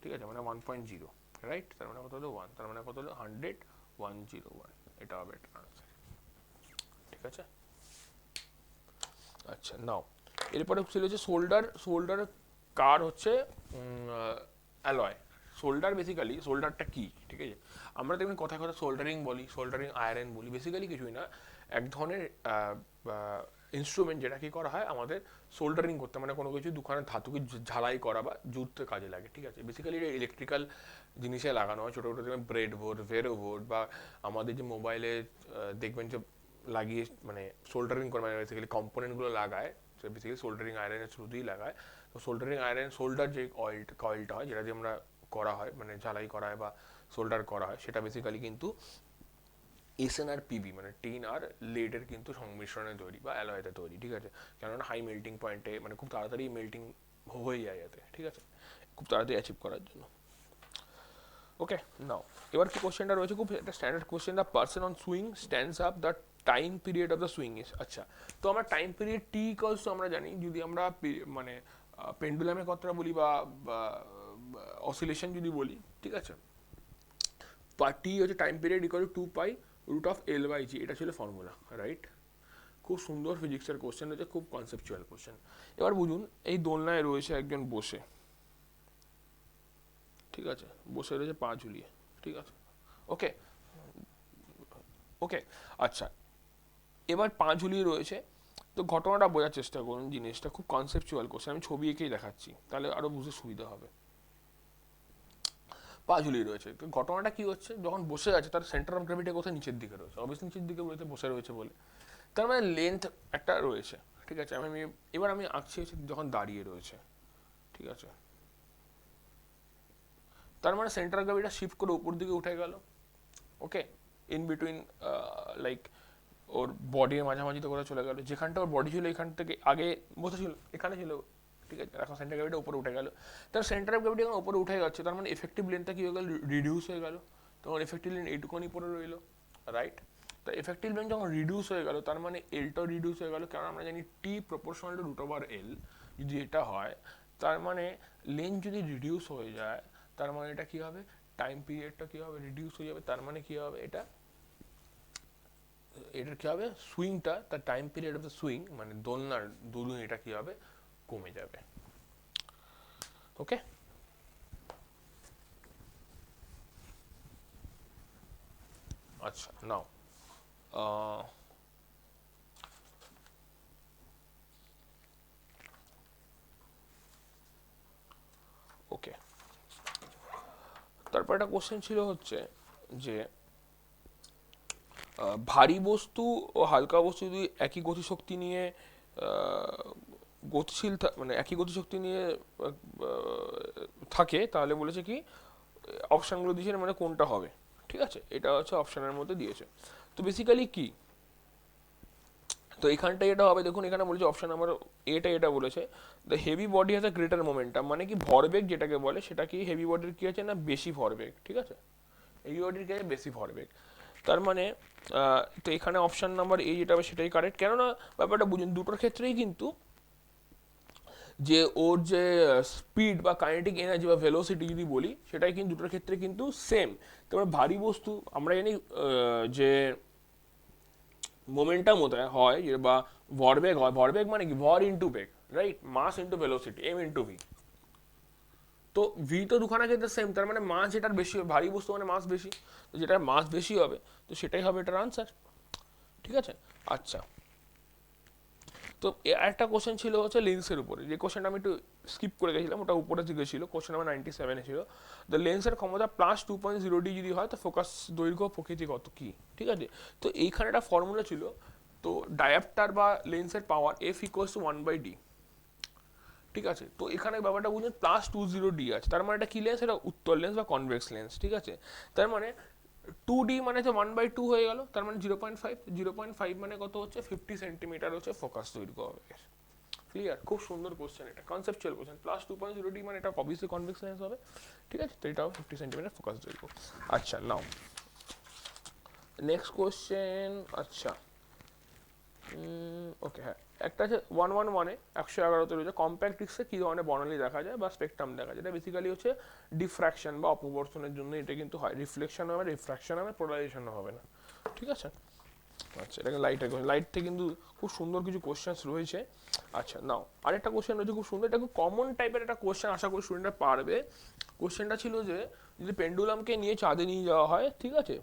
ঠিক আছে, মানে 1.0, রাইট, তার মানে কত হলো 1, তার মানে কত হলো 100 101, এটা হবে এটা আনসার, ঠিক আছে। আচ্ছা, নাও এরপরে ছিল যে সোল্ডার, সোল্ডার কার হচ্ছে অ্যালয়, সোল্ডার বেসিক্যালি, সোল্ডারটা কি, ঠিক আছে, আমরা দেখবেন কথায় কথা সোল্ডারিং বলি, সোল্ডারিং আয়রন বলি, বেসিক্যালি কিছুই না, এক ধরনের ইনস্ট্রুমেন্ট যেটা কি করা হয় আমাদের সোল্ডারিং করতে, মানে কোনো কিছু দুখানে ধাতুকে ঝালাই করা বা জুড়তে কাজে লাগে, ঠিক আছে। বেসিক্যালি এটা ইলেকট্রিক্যাল জিনিসে লাগানো হয়, ছোটো ছোটো দেখবেন ব্রেড বোর্ড, ভেরো বোর্ড, বা আমাদের যে মোবাইলে দেখবেন যে লাগিয়ে মানে সোল্ডারিং করে, মানে বেসিক্যালি কম্পোনেন্টগুলো লাগায়, সে বেসিক্যালি সোল্ডারিং আয়রনের থ্রু দিয়েই লাগায়। তো সোল্ডারিং আয়রন, সোল্ডার যে কয়েলটা হয় যেটা দিয়ে আমরা করা হয়, মানে ঝালাই করা হয় বা সোল্ডার করা হয়, সেটা বেসিক্যালি কিন্তু এসএন আর পিবি মানে টিন আর লেডের কিন্তু সংমিশ্রণে তৈরি বা অ্যালয়েতে তৈরি, ঠিক আছে। কেননা হাই মেল্টিং পয়েন্টে, মানে খুব তাড়াতাড়ি মেল্টিং হয়ে যায় যাতে, ঠিক আছে, খুব তাড়াতাড়ি অ্যাচিভ করার জন্য। ওকে, নাও এবার কি কোশ্চেনটা রয়েছে, খুব একটা standard question, the person on swing stands up, the time period of the swing is. আচ্ছা, তো আমরা time period T equals to আমরা জানি, যদি আমরা মানে পেন্ডুলামের কথাটা বলি বা অসিলেশন যদি বলি, ঠিক আছে, টি হচ্ছে time period equal to 2 pi root of L by G, এটা ছিল ফর্মুলা, রাইট। খুব সুন্দর ফিজিক্সের কোশ্চেন হচ্ছে, খুব কনসেপচুয়াল কোশ্চেন। এবার বুঝুন, এই দোলনায় রয়েছে একজন বসে, ঠিক আছে, বসে রয়েছে পা ঝুলিয়ে, ঠিক আছে, ওকে ওকে। আচ্ছা, এবার পা ঝুলিয়ে রয়েছে, তো ঘটনাটা বোঝার চেষ্টা করুন, জিনিসটা খুব কনসেপচুয়াল কোশ্চেন, আমি ছবি এঁকেই দেখাচ্ছি তাহলে আরো বুঝতে সুবিধা হবে। পা ঝুলিয়ে রয়েছে, তো ঘটনাটা কি হচ্ছে, যখন বসে আছে তার সেন্টার অফ গ্র্যাভিটি কোথায়, নিচের দিকে রয়েছে, অবভিয়াসলি নিচের দিকে রয়েছে, বসে রয়েছে বলে, তার মানে লেন্থ একটা রয়েছে, ঠিক আছে। এবার আমি আঁকছি হচ্ছে যখন দাঁড়িয়ে রয়েছে, ঠিক আছে, তার মানে সেন্টার অফ গ্র্যাভিটিটা শিফট করে উপর দিকে উঠে গেল, ওকে, ইন বিটুইন লাইক ওর বডির মাঝামাঝিতে করে চলে গেল, যেখানটা ওর বডি ছিল এখান থেকে আগে বসেছিল এখানে ছিল, ঠিক আছে, এখন সেন্টার গ্র্যাভিটি উপরে উঠে গেল, তার সেন্টার অফ গ্র্যাভিটি এখন উপরে উঠে যাচ্ছে, তার মানে এফেক্টিভ লেন্থটা কি হয়ে গেল, রিডিউস হয়ে গেল, তখন এফেক্টিভ লেন্থ এইটুকুনি পরে রইল, রাইট। তো এফেক্টিভ লেন্থ যখন রিডিউস হয়ে গেল, তার মানে এলটাও রিডিউস হয়ে গেল, কারণ আমরা জানি টি প্রপোর্শনাল টু রুট ওভার এল, যদি এটা হয় তার মানে লেন্থ যদি রিডিউস হয়ে যায়, তার মানে এটা কি হবে, টাইম পিরিয়ডটা কি হবে, রিডিউস হয়ে যাবে, তার মানে কি হবে, এটার কি হবে, সুইংটা, তার time period of the swing মানে দোলনার দুলুন, এটা কি হবে, কমে যাবে, ওকে। আচ্ছা, নাও ওকে, তারপর একটা কোশ্চেন ছিল হচ্ছে যে ভারী বস্তু ও হালকা বস্তু যদি একই গতিশক্তি নিয়ে গতিশীল মানে একই গতিশক্তি নিয়ে থাকে, তাহলে বলেছে কি অপশানগুলো দিয়েছে, মানে কোনটা হবে, ঠিক আছে, এটা হচ্ছে অপশানের মধ্যে দিয়েছে। তো বেসিক্যালি কি, তো এখানটাই এটা হবে, দেখুন এখানে বলেছে অপশন নাম্বার এটা বলেছে, the heavy body has a greater momentum, মানে কি ভরবেগ যেটাকে বলে, সেটা কি হেভি বডির কি আছে না, বেশি ভরবেগ, ঠিক আছে, হেভি বডির কি আছে, বেশি ভরবেগ, তার মানে তো এখানে অপশন নাম্বার যেটা হবে সেটাই কারেক্ট, কেননা ব্যাপারটা বুঝুন, দুটোর ক্ষেত্রেই কিন্তু যে ওর যে স্পিড বা কাইনেটিক এনার্জি বা ভেলোসিটি যদি বলি, সেটাই কিন্তু দুটোর ক্ষেত্রে কিন্তু সেম। তারপরে ভারী বস্তু আমরা জানি যে মোমেন্টাম হয় বা ভরবেগ হয়, ভরবেগ মানে কি, ভর ইন্টু বেগ, right, mass into velocity, M into V. তো ভি তো দুখানা ক্ষেত্রে সেম, তার মানে মাস যেটার বেশি হবে, ভারী বস্তু মানে মাস বেশি, তো যেটার মাস বেশি হবে তো সেটাই হবে এটার আনসার, ঠিক আছে। আচ্ছা, তো একটা কোশ্চেন ছিল হচ্ছে লেন্সের উপরে, যে কোশ্চেনটা আমি একটু স্কিপ করে গেছিলাম, ওটা উপরে দিকে ছিল, কোশ্চেন নাম্বার 97 ছিল, দ্য লেন্সের ক্ষমতা +2.0D যদি হয় তো ফোকাস দৈর্ঘ্য প্রকৃতি কত কি, ঠিক আছে। তো এইখানে একটা ফর্মুলা ছিল, তো ডায়াপ্টার বা লেন্সের পাওয়ার এফ ইকুয়ালস টু 1/d, ঠিক আছে। তো এখানে ব্যাপারটা বুঝুন, +20D আছে, তার মানে এটা কি লেন্স, এটা উত্তল লেন্স বা কনভেক্স লেন্স, ঠিক আছে। তার মানে 2D মানে হচ্ছে 1/2 হয়ে গেল, তার মানে 0.5, 0.5 মানে কত হচ্ছে, 50 সেন্টিমিটার হচ্ছে ফোকাস দৈর্ঘ্য হবে, ক্লিয়ার। খুব সুন্দর কোশ্চেন, এটা কনসেপচুয়াল কোশ্চেন, +2.0D মানে এটা অবভিয়াসলি কনভেক্স লেন্স হবে, ঠিক আছে, তো এটাও 50 সেন্টিমিটার ফোকাস দৈর্ঘ্য। আচ্ছা, নাও নেক্সট কোশ্চেন, আচ্ছা ওকে, হ্যাঁ, একটা আছে 111-এ 111তে রয়েছে, কম্প্যাক্ট ডিস্কে কী ধরনের বর্ণালী দেখা যায় বা স্পেকট্রাম দেখা যায়, এটা বেসিক্যালি হচ্ছে ডিফ্র্যাকশন বা অপবর্তনের জন্য এটা কিন্তু হয়, রিফ্লেকশন হবে, রিফ্র্যাকশন হবে, পোলারাইজেশন হবে না, ঠিক আছে। আচ্ছা, এটাকে লাইটে কিন্তু খুব সুন্দর কিছু কোশ্চেন রয়েছে। আচ্ছা, নাও আরেকটা কোশ্চেন রয়েছে খুব সুন্দর, এটা খুব কমন টাইপের একটা কোশ্চেন, আশা করি স্টুডেন্টরা পারবে। কোশ্চেনটা ছিল যে যদি পেন্ডুলামকে নিয়ে চাঁদে নিয়ে যাওয়া হয়, ঠিক আছে,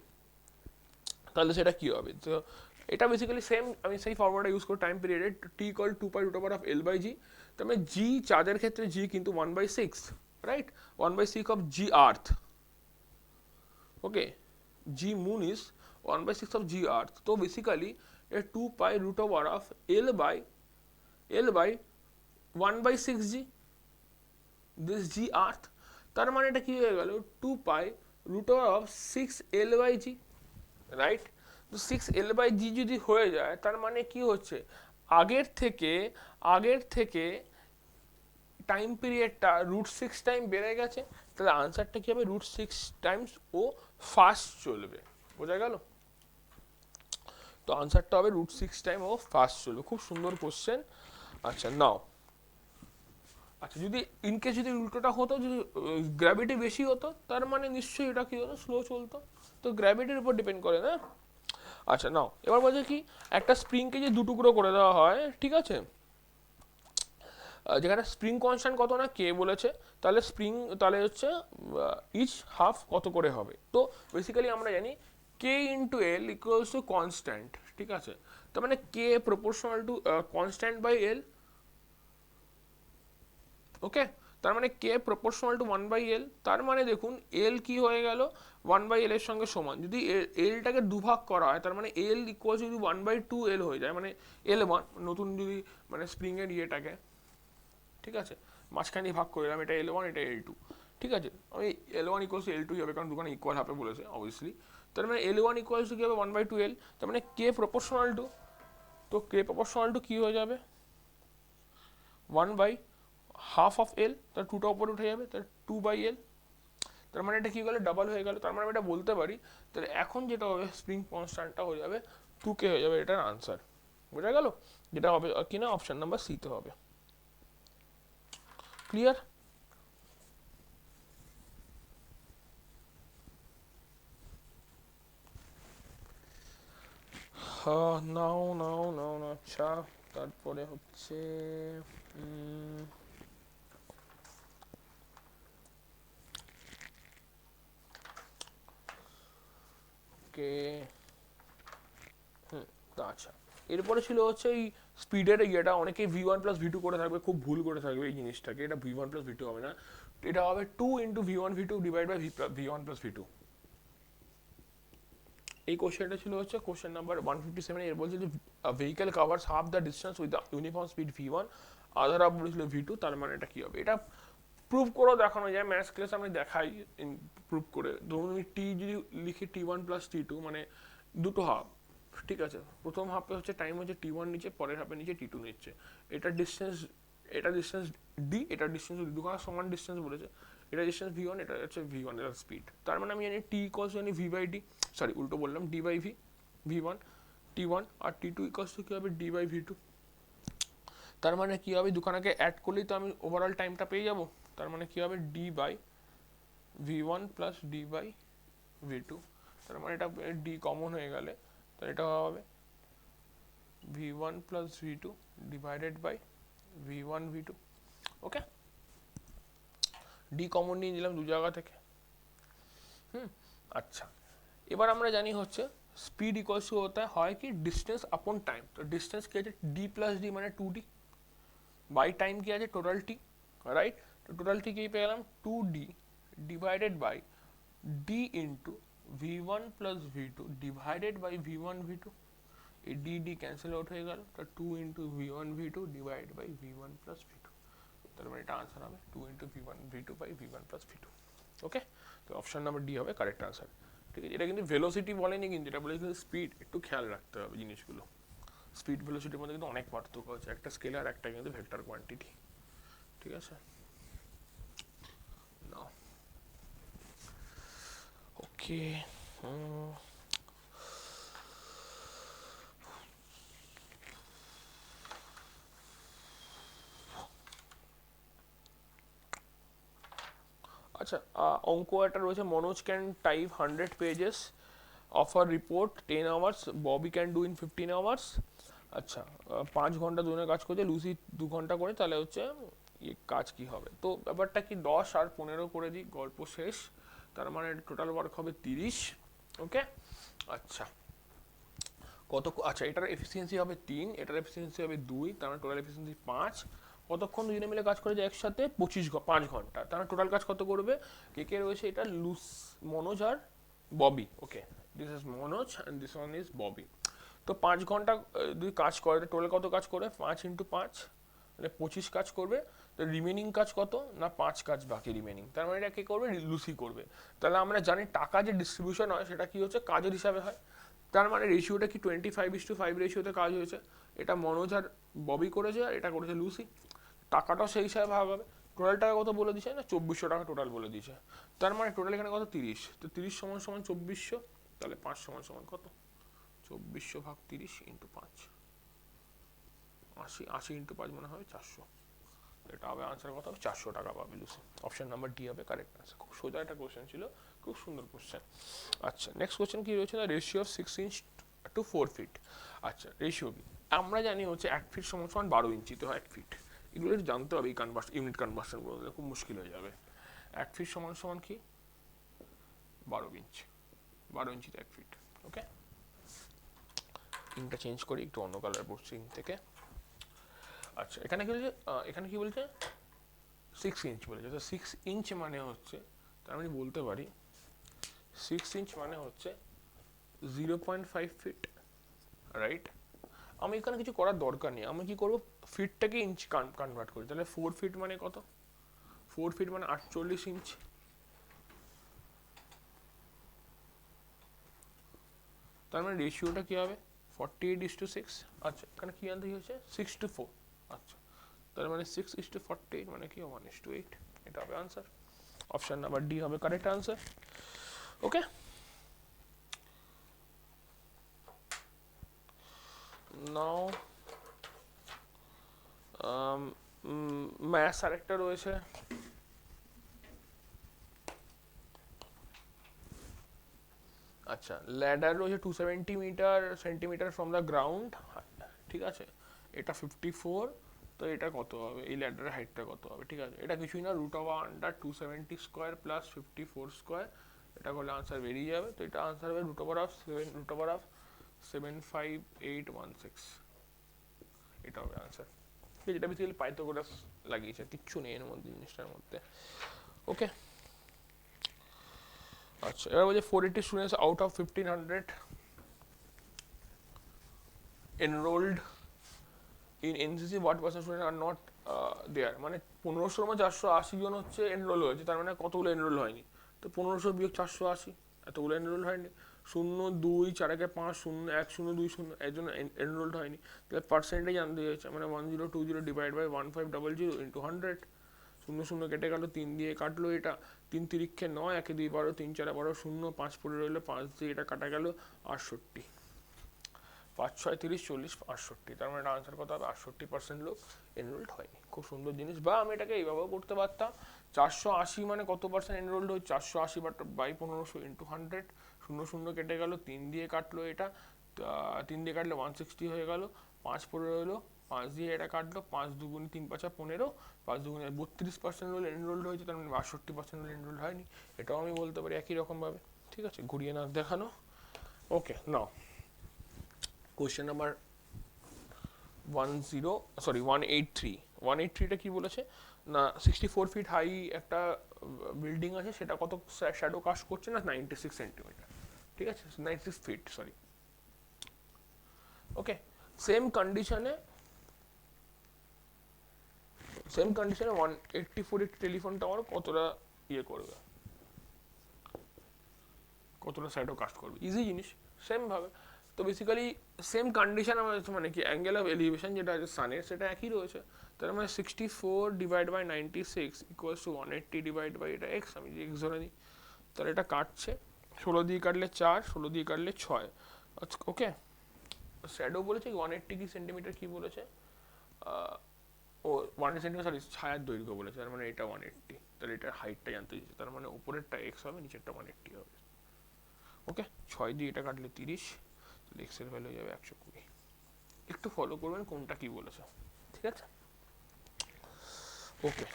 তাহলে সেটা কি হবে। তো এটা বেসিক্যালি সেম, আমি সেই ফর্মুলাটা ইউজ করি টাইম পিরিয়ডে, টি ইকুয়াল 2π√L/g, তার মানে জি চাঁদের ক্ষেত্রে জি কিন্তু 1/6, right, 1/6 of G earth, okay, G moon is 1/6 of G earth, তো বেসিক্যালি এ 2π√L/1/6g, দিস জি আর্থ, তার মানে এটা কি হয়ে গেল 2π√6L/g, রাইট। তো 6L/g যদি হয়ে যায়, তার মানে কি হচ্ছে, আগের থেকে টাইম পিরিয়ডটা √6 টাইম বেড়ে গেছে, তাহলে আনসারটা কি হবে, √6 টাইমস ও ফাস্ট চলবে। বোঝা গেল? তো আনসারটা হবে √6 টাইম ও ফাস্ট চলবে। খুব সুন্দর কোশ্চেন। আচ্ছা নাও, আচ্ছা যদি ইনকেস যদি উল্টোটা হতো, যদি গ্র্যাভিটি বেশি হতো, তার মানে নিশ্চয়ই এটা কি হতো, স্লো চলতো। তো গ্র্যাভিটির উপর ডিপেন্ড করে না। আচ্ছা নাও, এবার বলছে কি, একটা স্প্রিংকে যে দুটুকরো করে দেওয়া হয়, ঠিক আছে, যেখানে স্প্রিং কনস্ট্যান্ট কত না কে বলেছে, তাহলে স্প্রিং তাহলে হচ্ছে ইচ হাফ কত করে হবে। তো বেসিক্যালি আমরা জানি K into L equals to constant, ঠিক আছে। তার মানে K proportional to constant by L, okay. তার মানে কে প্রপোর্শনাল টু 1/l, তার মানে দেখুন এল কি হয়ে গেল, 1/l এর সঙ্গে সমান। যদি এলটাকে দুভাগ করা হয়, তার মানে এল ইকুয়াল যদি 1/2l হয়ে যায়, মানে L1 নতুন যদি মানে স্প্রিং এর ইয়েটাকে, ঠিক আছে, মাঝখানে ভাগ করে দিলাম, এটা L1 এটা L2, ঠিক আছে। আমি L1 ইকুয়ালস L2 হবে, কারণ দুখানে ইকুয়াল হাফে বলেছে অবভিয়াসলি। তার মানে L1 ইকুয়ালস কি হবে, 1/2l, তার মানে কে প্রপোর্শনাল টু, তো কে প্রপোর্শনাল টু কি হয়ে যাবে, 1/2 অফ এল, তার 2টা উপরে উঠে যাবে, তার 2/l। তার মানে এটা কি গেল, ডাবল হয়ে গেল। তার মানে আমি এটা বলতে পারি, তাহলে এখন যেটা হবে স্প্রিং কনস্ট্যান্টটা হয়ে যাবে 2k হয়ে যাবে এটার আনসার। বোঝা গেল? যেটা হবে কিনা অপশন নাম্বার সি তে হবে। ক্লিয়ার? নাও নাও নাও নাও, আচ্ছা তারপরে হচ্ছে কে, আচ্ছা এরপরে ছিল হচ্ছে এই স্পিডের ইয়েটা, অনেকে v1 + v2 করে থাকবে, খুব ভুল করে থাকবে এই জিনিসটাকে। এটা v1 + v2 হবে না, এটা হবে 2 × v1 v2 divide by v1 + v2। এই কোশ্চেনটা ছিল হচ্ছে কোশ্চেন নাম্বার 157। এর বলছে যে vehicle covers half the distance with the uniform speed v1, other half বলেছিল v2, তার মানে এটা কি হবে, এটা প্রুভ করেও দেখানো যায়। ম্যাথস ক্লাস আমি দেখাই প্রুভ করে। ধরুন আমি টি যদি লিখি t1 + t2, মানে দুটো হাফ, ঠিক আছে। প্রথম হাফে হচ্ছে টাইম হচ্ছে t1 নিচে, পরের হাফে নিচে t2 নিচ্ছে। এটা ডিস্টেন্স, এটা ডিস্টেন্স d, এটা ডিস্টেন্স d, দুখানা সমান ডিস্টেন্স বলেছে। এটা ডিস্টেন্স v1, এটা হচ্ছে v1 এর স্পিড। তার মানে আমি জানি t ইকুয়ালস জানি v/d, সরি উল্টো বললাম, d/v, v1 t1, R t2 equals to কি হবে, d/v2। তার মানে কি হবে, দুখানাকে অ্যাড করলেই তো আমি ওভারঅল টাইমটা পেয়ে যাব। তার মানে কি হবে, d/v1 + d/v2। তার মানে এটা d কমন হয়ে গেলে, তাহলে এটা হবে v1 + v2 divided by v1 v2। Okay, D common নিয়ে নিলাম দু জায়গা থেকে। আচ্ছা, এবার আমরা জানি হচ্ছে স্পিড ইকুয়ালস টু হতে হয় কি, ডিস্টেন্স আপন টাইম। তো ডিস্টেন্স কি আছে, d + d মানে 2d, বাই টাইম কি আছে, টোটাল টি, রাইট। তো টোটাল টি কি পেয়ে গেলাম, 2d divided by d into v1 + v2 divided by v1 v2। এই d d ক্যান্সেল আউট হয়ে গেল, তো 2 into v1 v2 divide by v1 + v2। তার মানে এটা আনসার হবে 2 into v1 v2 by v1 + v2। ওকে, তো অপশন নাম্বার ডি হবে কারেক্ট আনসার। ঠিক আছে, এটা কিন্তু ভেলোসিটি বলেনি, কিন্তু এটা বলেছে স্পিড। একটু খেয়াল রাখতে হবে জিনিসগুলো। স্পিড ভেলোসিটির মধ্যে কিন্তু অনেক পার্থক্য আছে, একটা স্কেলার একটা কিন্তু ভেক্টর কোয়ান্টিটি। ঠিক আছে, নাও ওকে। আচ্ছা, অঙ্ক একটা রয়েছে, Manoj can type 100 pages of a report 10 hours, Bobby can do in 15 hours. আচ্ছা, 5 ঘন্টা দুজনে কাজ করছে, লুসি 2 ঘন্টা করে, তাহলে হচ্ছে কাজ কি হবে। তো ব্যাপারটা কি, 10 আর 15 করে দিই, গল্প শেষ। তার মানে টোটাল ওয়ার্ক হবে 30। ওকে, আচ্ছা কত, আচ্ছা এটার এফিসিয়েন্সি হবে 3, এটার এফিসিয়েন্সি হবে 2, তার মানে টোটাল এফিসিয়েন্সি 5। কতক্ষণ দুজনে মিলে কাজ করে যায় একসাথে, 5 ঘন্টা। তার মানে টোটাল কাজ কত করবে, কে কে রয়েছে, এটা মনোজ আর Bobby. Okay, this is Manoj and this one is Bobby. তো 5 ঘন্টা যদি কাজ করে, টোটাল কত কাজ করবে, 5 × 5 মানে 25 কাজ করবে। তো রিমেনিং কাজ কত না, 5 কাজ বাকি রিমেনিং। তার মানে এটা কে করবে, লুসি করবে। তাহলে আমরা জানি টাকা যে ডিস্ট্রিবিউশন হয় সেটা কি হচ্ছে, কাজের হিসাবে হয়। তার মানে রেশিওটা কি 25:5 রেশিওতে কাজ হয়েছে। এটা মনোজ আর ববি করেছে, আর এটা করেছে লুসি। টাকাটাও সেই হিসাবে ভাগ হবে। টোটাল টাকা কত বলে দিয়েছে না, 2400 টাকা টোটাল বলে দিয়েছে। তার মানে টোটাল এখানে কত, 30, তো 30 সমান সমান 2400, তাহলে 5 সমান সমান কত, 2400 ভাগ 30 ইন্টু 5, 80, 80 ইন্টু 5 মানে হবে 400, এটা হবে আনসার কত হবে, 400 টাকা পাবে লুসি। অপশন নাম্বার ডি হবে কারেক্ট আনসার। খুব সোজা একটা কোশ্চেন ছিল, খুব সুন্দর কোশ্চেন। আচ্ছা নেক্সট কোশ্চেন কি রয়েছে, ratio of 6 inch to 4 feet. আচ্ছা রেশিও কি, আমরা জানি হচ্ছে 1 ফিট সমান সমান 12 ইঞ্চি, তো 1 ফিট, এগুলো জানতে হবে, এই ইউনিট কনভার্সন করতে খুব মুশকিল হয়ে যাবে। 1 ফিট সমান সমান কি, 12 ইঞ্চি, 12 ইঞ্চিতে 1 ফিট। ওকে, ইনটা চেঞ্জ করি, একটু অন্য কালার পড়ছি ইন থেকে। আচ্ছা এখানে কি বলছে, এখানে কি বলছে 6 ইঞ্চ বলেছে, তো 6 ইঞ্চ মানে হচ্ছে, তার মানে বলতে পারি 6 ইঞ্চ মানে হচ্ছে 0.5 ফিট, রাইট। আমি এখানে কিছু করার দরকার নেই, আমি কি করব, ফিটটাকে ইঞ্চ কনভার্ট করি, তাহলে 4 ফিট মানে কত, 4 ফিট মানে 48 ইঞ্চ, তার মানে রেশিওটা কি হবে 48:6। আচ্ছা এখানে কি আনতে হয়েছে 6:4, আচ্ছা তার মানে 6:48 মানে কি 1:8, এটা হবে আনসার। অপশন নাম্বার ডি হবে কারেক্ট আনসার। ওকে, নাও ম্যাথস আরেকটা রয়েছে। আচ্ছা ল্যাডার রয়েছে 270 সেন্টিমিটার ফ্রম দ্য গ্রাউন্ড, ঠিক আছে, এটা 54, তো এটা কত হবে, এই ল্যাডারের হাইটটা কত হবে, ঠিক আছে, এটা কিছুই না √270 স্কোয়ার প্লাস 54 স্কোয়ার, এটা করলে আনসার বেরিয়ে যাবে, তো এটা আনসার হবে √75816, এটা হবে আনসার। যেটা বেসিক্যালি পাইথাগোরাস লাগিয়েছে, কিচ্ছু নেই এর মধ্যে জিনিসটার মধ্যে। ওকে, আচ্ছা এবার বলছে 480 students out of 1500 enrolled in NCC, what percent students are not there, মানে 1500 মধ্যে 480 জন হচ্ছে এনরোল হয়েছে, তার মানে কতগুলো এনরোল হয়নি, তো 1500 বিয়োগ 480, এতগুলো এনরোল হয়নি, 0 2 4 একে 5 0 1 0 2 0, একজন এনরোলড হয়নি, তাহলে পার্সেন্টেজ আনতে হয়েছে, মানে 1020 ডিভাইড বাই 1500 ইন্টু 100, 0 0 কেটে গেল, 3 দিয়ে কাটলো, এটা 3 তিরিক্ষে 9, 1 2 12, 3 4 12, 0 5 পড়ে রইলো, 5 দিয়ে এটা কাটা গেল 68, 5 6 30 40 68, তার মানে আনসার কত হবে 68% লোক এনরোলড হয়নি। খুব সুন্দর জিনিস, বা আমি এটাকে এইভাবেও করতে পারতাম, 480 মানে কত পার্সেন্ট এনরোলড হয়েছে, 480 বাই 1500 ইন্টু 100, 0 0 কেটে গেল, 3 দিয়ে কাটলো, এটা 3 দিয়ে কাটলে 160 হয়ে গেল, 5 পড়ে রইলো, 5 দিয়ে এটা কাটলো, 5 দুগুণে 3 5 15, 5 দুগুণে 32% লোক এনরোলড হয়েছে, তার মানে 62% লোক এনরোলড হয়নি, এটাও আমি বলতে পারি একই রকমভাবে, ঠিক আছে, ঘুরিয়ে না দেখানো। ওকে নাও কোয়েশ্চেন নাম্বার 183টা কি বলেছে না, 64 ফিট হাই একটা বিল্ডিং আছে, সেটা কত শ্যাডো কাস্ট করছে না 96 সেন্টিমিটার, ঠিক আছে, 96 ফিট সরি। ওকে, সেম কন্ডিশনে 184 একটি টেলিফোন টাওয়ার কতটা ইয়ে করবে, কতটা শ্যাডো কাস্ট করবে, ইজি জিনিস, সেম ভাবে। তো বেসিক্যালি সেম কন্ডিশন আমার মানে কি অ্যাঙ্গেল অফ এলিভেশন যেটা আছে সানের, সেটা একই রয়েছে, তার মানে 64 divide by 96 equals to 180 divide by এটা এক্স, আমি যে এক্স ধরে নিই, তাহলে এটা কাটছে, 16 দিয়ে কাটলে 4, 16 দিয়ে কাটলে 6, আচ্ছা ওকে। শ্যাডো বলেছে 180 কি সেন্টিমিটার কি বলেছে, ও 180 সেন্টিমিটার সরি ছায়ার দৈর্ঘ্য বলেছে, তার মানে এটা 180, তাহলে এটার হাইটটা জানতে চাইছে, তার মানে উপরেরটা এক্স হবে, নিচেরটা 180 হবে। ওকে, 6 দিয়ে এটা কাটলে 30, তাহলে এক্স এর ভ্যালু হয়ে যাবে 120। একটু ফলো করবেন কোনটা কি বলেছে, ঠিক আছে। ওকে,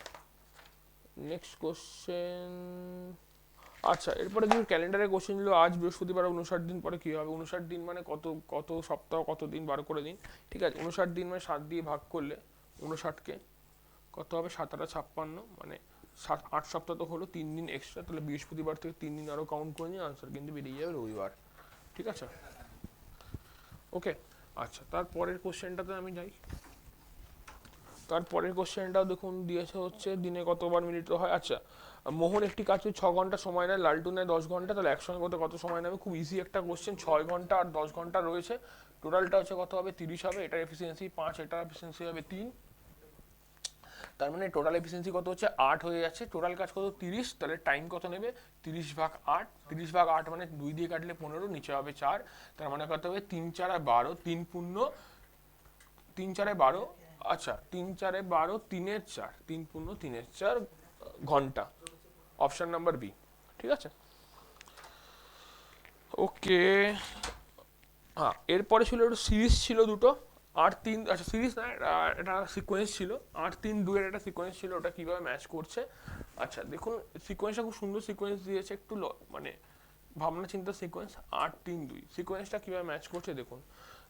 নেক্সট কোশ্চেন। আচ্ছা এরপরে কিছু ক্যালেন্ডারের কোশ্চেন ছিল, আজ বৃহস্পতিবার, 59 দিন পরে কি হবে, 59 দিন মানে কত কত সপ্তাহ, কত দিন বার করে দিন, ঠিক আছে, 59 দিন মানে 7 দিয়ে ভাগ করলে 59কে কত হবে, 7 8 56, মানে 8 সপ্তাহ তো হলো, 3 দিন এক্সট্রা, তাহলে বৃহস্পতিবার থেকে 3 দিন আরও কাউন্ট করে নিয়ে আনসার কিন্তু বেরিয়ে যাবে রবিবার, ঠিক আছে। ওকে, আচ্ছা তারপরের কোশ্চেনটাতে আমি যাই। তারপরের কোশ্চেনটাও দেখুন দিয়েছে হচ্ছে দিনে কতবার মিনিট হয়। আচ্ছা মোহন একটি কাজে 6 ঘন্টা সময় নেয়, লালটু নেয় 10 ঘন্টা, তাহলে একসঙ্গে করতে কত সময় নেবে, খুব ইজি একটা কোশ্চেন, 6 ঘন্টা আর 10 ঘন্টা রয়েছে, টোটালটা হচ্ছে কত হবে 30 হবে, এটার এফিসিয়েন্সি 5, এটার এফিসিয়েন্সি হবে 3, তার মানে টোটাল এফিসিয়েন্সি কত হচ্ছে 8 হয়ে যাচ্ছে, টোটাল কাজ কত 30, তাহলে টাইম কত নেবে 30/8, 30/8 মানে 2 দিয়ে কাটলে 15, নিচে হবে 4, তার মানে কত হবে 3 4 12, 3 পূর্ণ 3 4 12, আচ্ছা 3 4 12, 3 এর 4, 3 পূর্ণ 3 এর 4 ঘন্টা, অপশন নাম্বার বি। ঠিক আছে, ওকে। হ্যাঁ, এরপরে ছিল একটু সিরিজ ছিল দুটো, 8 3, আচ্ছা সিরিজ না এটা সিকোয়েন্স ছিল, 8 3 2 এর একটা সিকোয়েন্স ছিল, ওটা কিভাবে ম্যাচ করছে। আচ্ছা দেখুন সিকোয়েন্সটা খুব সুন্দর সিকোয়েন্স দিয়েছে, একটু মানে ভাবনা চিন্তা সিকোয়েন্স, 8 3 2 সিকোয়েন্সটা কিভাবে ম্যাচ করছে দেখুন।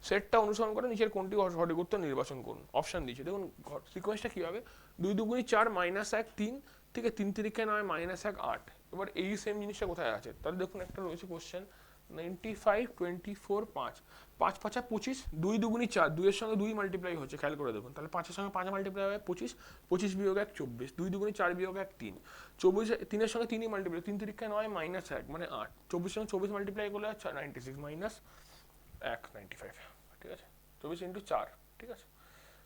সেটটা অনুসরণ করে নিচের কোনটি সঠিক উত্তর নির্বাচন করুন, অপশন দিয়েছে দেখুন। সিকোয়েন্সটা কি হবে, 2 2 4 -1 3, ঠিক আছে, 3 3 9 -1 8। এবার এই সেম জিনিসটা কোথায় আছে, তাহলে দেখুন একটা রয়েছে কোশ্চেন 95 24 5, 5 5 25, 2 2 4, 2 এর সঙ্গে 2 মাল্টিপ্লাই হচ্ছে, খেয়াল করে দেখুন, তাহলে 5 এর সঙ্গে 5 মাল্টিপ্লাই হবে 25, 25 বিয়োগ 1 24, 2 2 4 বিয়োগ 1 3, 24, 3 এর সঙ্গে 3ই মাল্টিপ্লাই, 3 3 9 -1 মানে 8, 24 এর সঙ্গে 24 মাল্টিপ্লাই করলে 96 মাইনাস 1 95, ঠিক আছে, 24 ইন্টু 4, ঠিক আছে,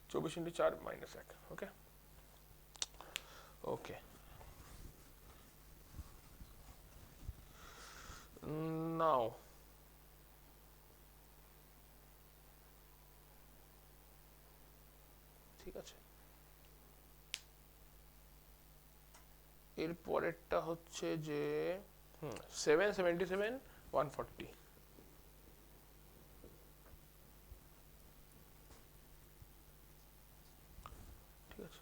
24 ইন্টু 4 -1, ওকে ওকে। নাও ঠিক আছে, এর পরেরটা হচ্ছে যে 777 140, ঠিক আছে।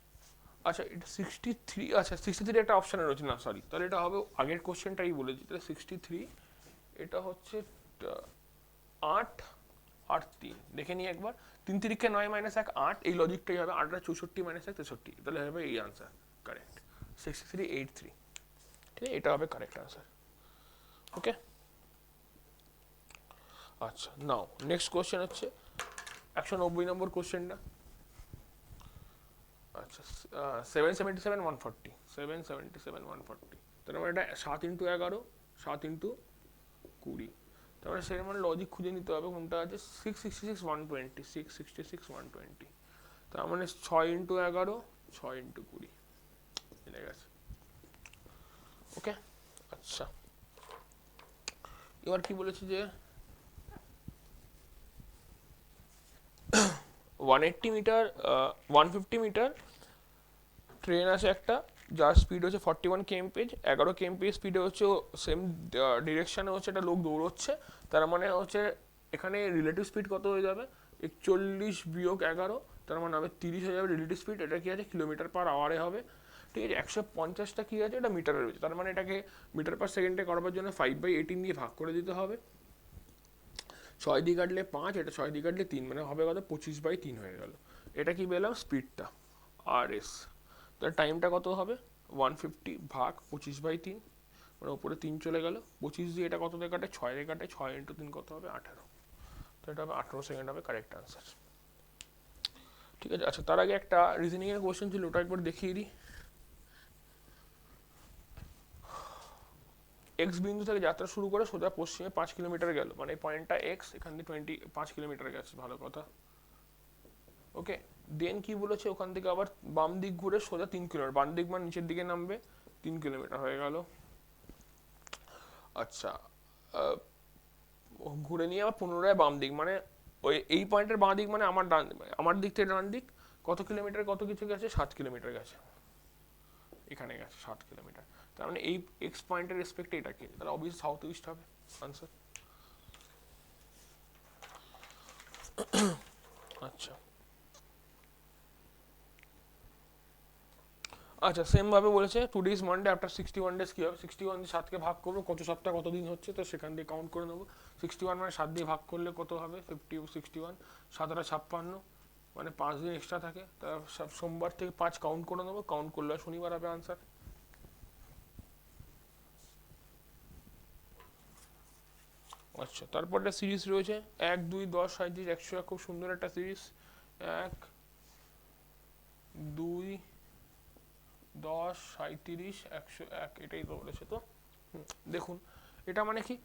আচ্ছা এটা 63, আচ্ছা 63 একটা অপশনে রয়েছে না, সরি, তাহলে এটা হবে আগের কোশ্চেনটাই বলেছি, তাহলে 63, এটা হচ্ছে 8 আর 3, দেখে নিই একবার, 3 3 9 -1 8, এই লজিকটাই হবে, 8 64 -1 63, তাহলে হবে এই আনসার কারেক্ট, 6383, ঠিক আছে, এটা হবে কারেক্ট আনসার, ওকে। আচ্ছা নাও নেক্সট কোশ্চেন হচ্ছে 190 নম্বর কোশ্চেনটা। আচ্ছা 777 140, 777 140, তার মানে এটা 7 ইন্টু 11, 7 ইন্টু 20, তার মানে সেটা মানে লজিক খুঁজে নিতে হবে কোনটা আছে, 666 120, 666 120, তার মানে 6 ইন্টু 11, 6 ইন্টু 20, মিলে গেছে, ওকে। আচ্ছা এবার কি বলেছে যে 180 মিটার 150 মিটার ট্রেন আছে একটা, যার স্পিড হচ্ছে 41 kmph, 11 kmph স্পিডে হচ্ছে সেম ডিরেকশনে হচ্ছে একটা লোক দৌড়চ্ছে, তার মানে হচ্ছে এখানে রিলেটিভ স্পিড কত হয়ে যাবে 41 বিয়োগ 11, তার মানে হবে 30 হয়ে যাবে রিলেটিভ স্পিড, এটা কি আছে কিলোমিটার পার আওয়ারে হবে, ঠিক আছে। 150টা কি আছে, এটা মিটারে রয়েছে, তার মানে এটাকে মিটার পার সেকেন্ডে করবার জন্য 5/18 দিয়ে ভাগ করে দিতে হবে, 6 দিয়ে কাটলে 5, এটা 6 দিয়ে কাটলে 3, মানে হবে কত 25/3 হয়ে গেল, এটা কি পেলাম স্পিডটা আর এস, তার টাইমটা কত হবে 150 ভাগ 25/3, মানে উপরে 3 চলে গেল, 25 দিয়ে এটা কত দিয়ে কাটে 6 দিয়ে কাটে, 6 ইন্টু 3 কত হবে 18, তো এটা হবে 18 সেকেন্ড হবে কারেক্ট আনসার, ঠিক আছে। আচ্ছা তার আগে একটা রিজনিং এর কোশ্চেন ছিল, ওটা একবার দেখিয়ে দিই। এক্স বিন্দু থেকে যাত্রা শুরু করে সোজা পশ্চিমে 5 কিলোমিটার গেল, মানে এই পয়েন্টটা এক্স, এখান দিয়ে 5 কিলোমিটার গেছে, ভালো কথা, ওকে। দেন কি বলেছে, ওখান থেকে আবার বাম দিক ঘুরে সোজা 3 কিলোমিটার, বাম দিক মানে নিচের দিকে নামবে, 3 কিলোমিটার হয়ে গেল। আচ্ছা ঘুরে নিয়ে আবার পুনরায় বাম দিক, মানে ওই এই পয়েন্টের বাঁ দিক মানে আমার দিক থেকে ডান দিক কত কিলোমিটার কত কিছু গেছে, 7 কিলোমিটার গেছে, এখানে গেছে 7 কিলোমিটার, তার মানে এই এক্স পয়েন্টের রেসপেক্টে এটা কি, তাহলে অবভিয়াসলি সাউথ ইস্ট হবে আনসার। আচ্ছা আচ্ছা সেম ভাবে বলেছে today is Monday after 61 days কি হবে, 61 দিয়ে 7কে ভাগ করবো, কত সপ্তাহ কত দিন হচ্ছে, তো সেখান দিয়ে কাউন্ট করে নেবো, 61 মানে 7 দিয়ে ভাগ করলে কত হবে 50, 61, 7 আর 56, মানে 5 দিন এক্সট্রা থাকে, তা সোমবার থেকে 5 কাউন্ট করে নেবো, কাউন্ট করলে শনিবার হবে আনসার। আচ্ছা তারপর একটা সিরিজ রয়েছে 1 2 10 37 101, খুব সুন্দর একটা সিরিজ, 1 2 10 37 101, এটাই তো বলেছে তো। দেখুন এটা মানে কি,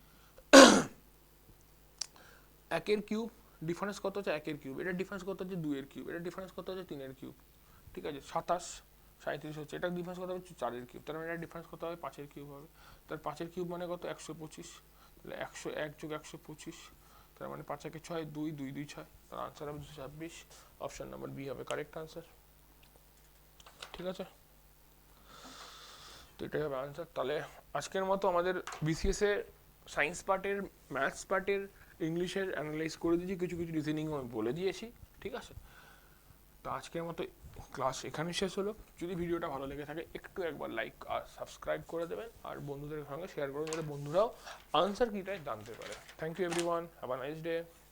একের কিউব ডিফারেন্স কত হচ্ছে, একের কিউব, এটা ডিফারেন্স কত হচ্ছে 2 এর কিউব, এটা ডিফারেন্স কত হচ্ছে 3 এর কিউব, ঠিক আছে, 27, 37 হচ্ছে, এটা ডিফারেন্স কত হবে 4-এর কিউব, তার মানে এটা ডিফারেন্স কত হবে 5-এর কিউব হবে। তার 5-এর কিউব মানে কত 125, তাহলে 101 যোগ 125, তার মানে 5 একে 6, 2 2 2 6, তার আনসার হবে 226। অপশন নাম্বার বি হবে কারেক্ট আনসার। ঠিক আছে, তো এটাই হবে আনসার। তাহলে আজকের মতো আমাদের বিসিএস এ সায়েন্স পার্টের, ম্যাথস পার্টের, ইংলিশের অ্যানালাইজ করে দিয়েছি, কিছু কিছু রিজনিংও আমি বলে দিয়েছি। ঠিক আছে, তো আজকের মতো ক্লাস এখানে শেষ হলো। যদি ভিডিওটা ভালো লেগে থাকে একটু একবার লাইক আর সাবস্ক্রাইব করে দেবেন, আর বন্ধুদের সঙ্গে শেয়ার করুন যাতে বন্ধুরাও আনসার কিটাই জানতে পারে। Thank you everyone, have a nice day.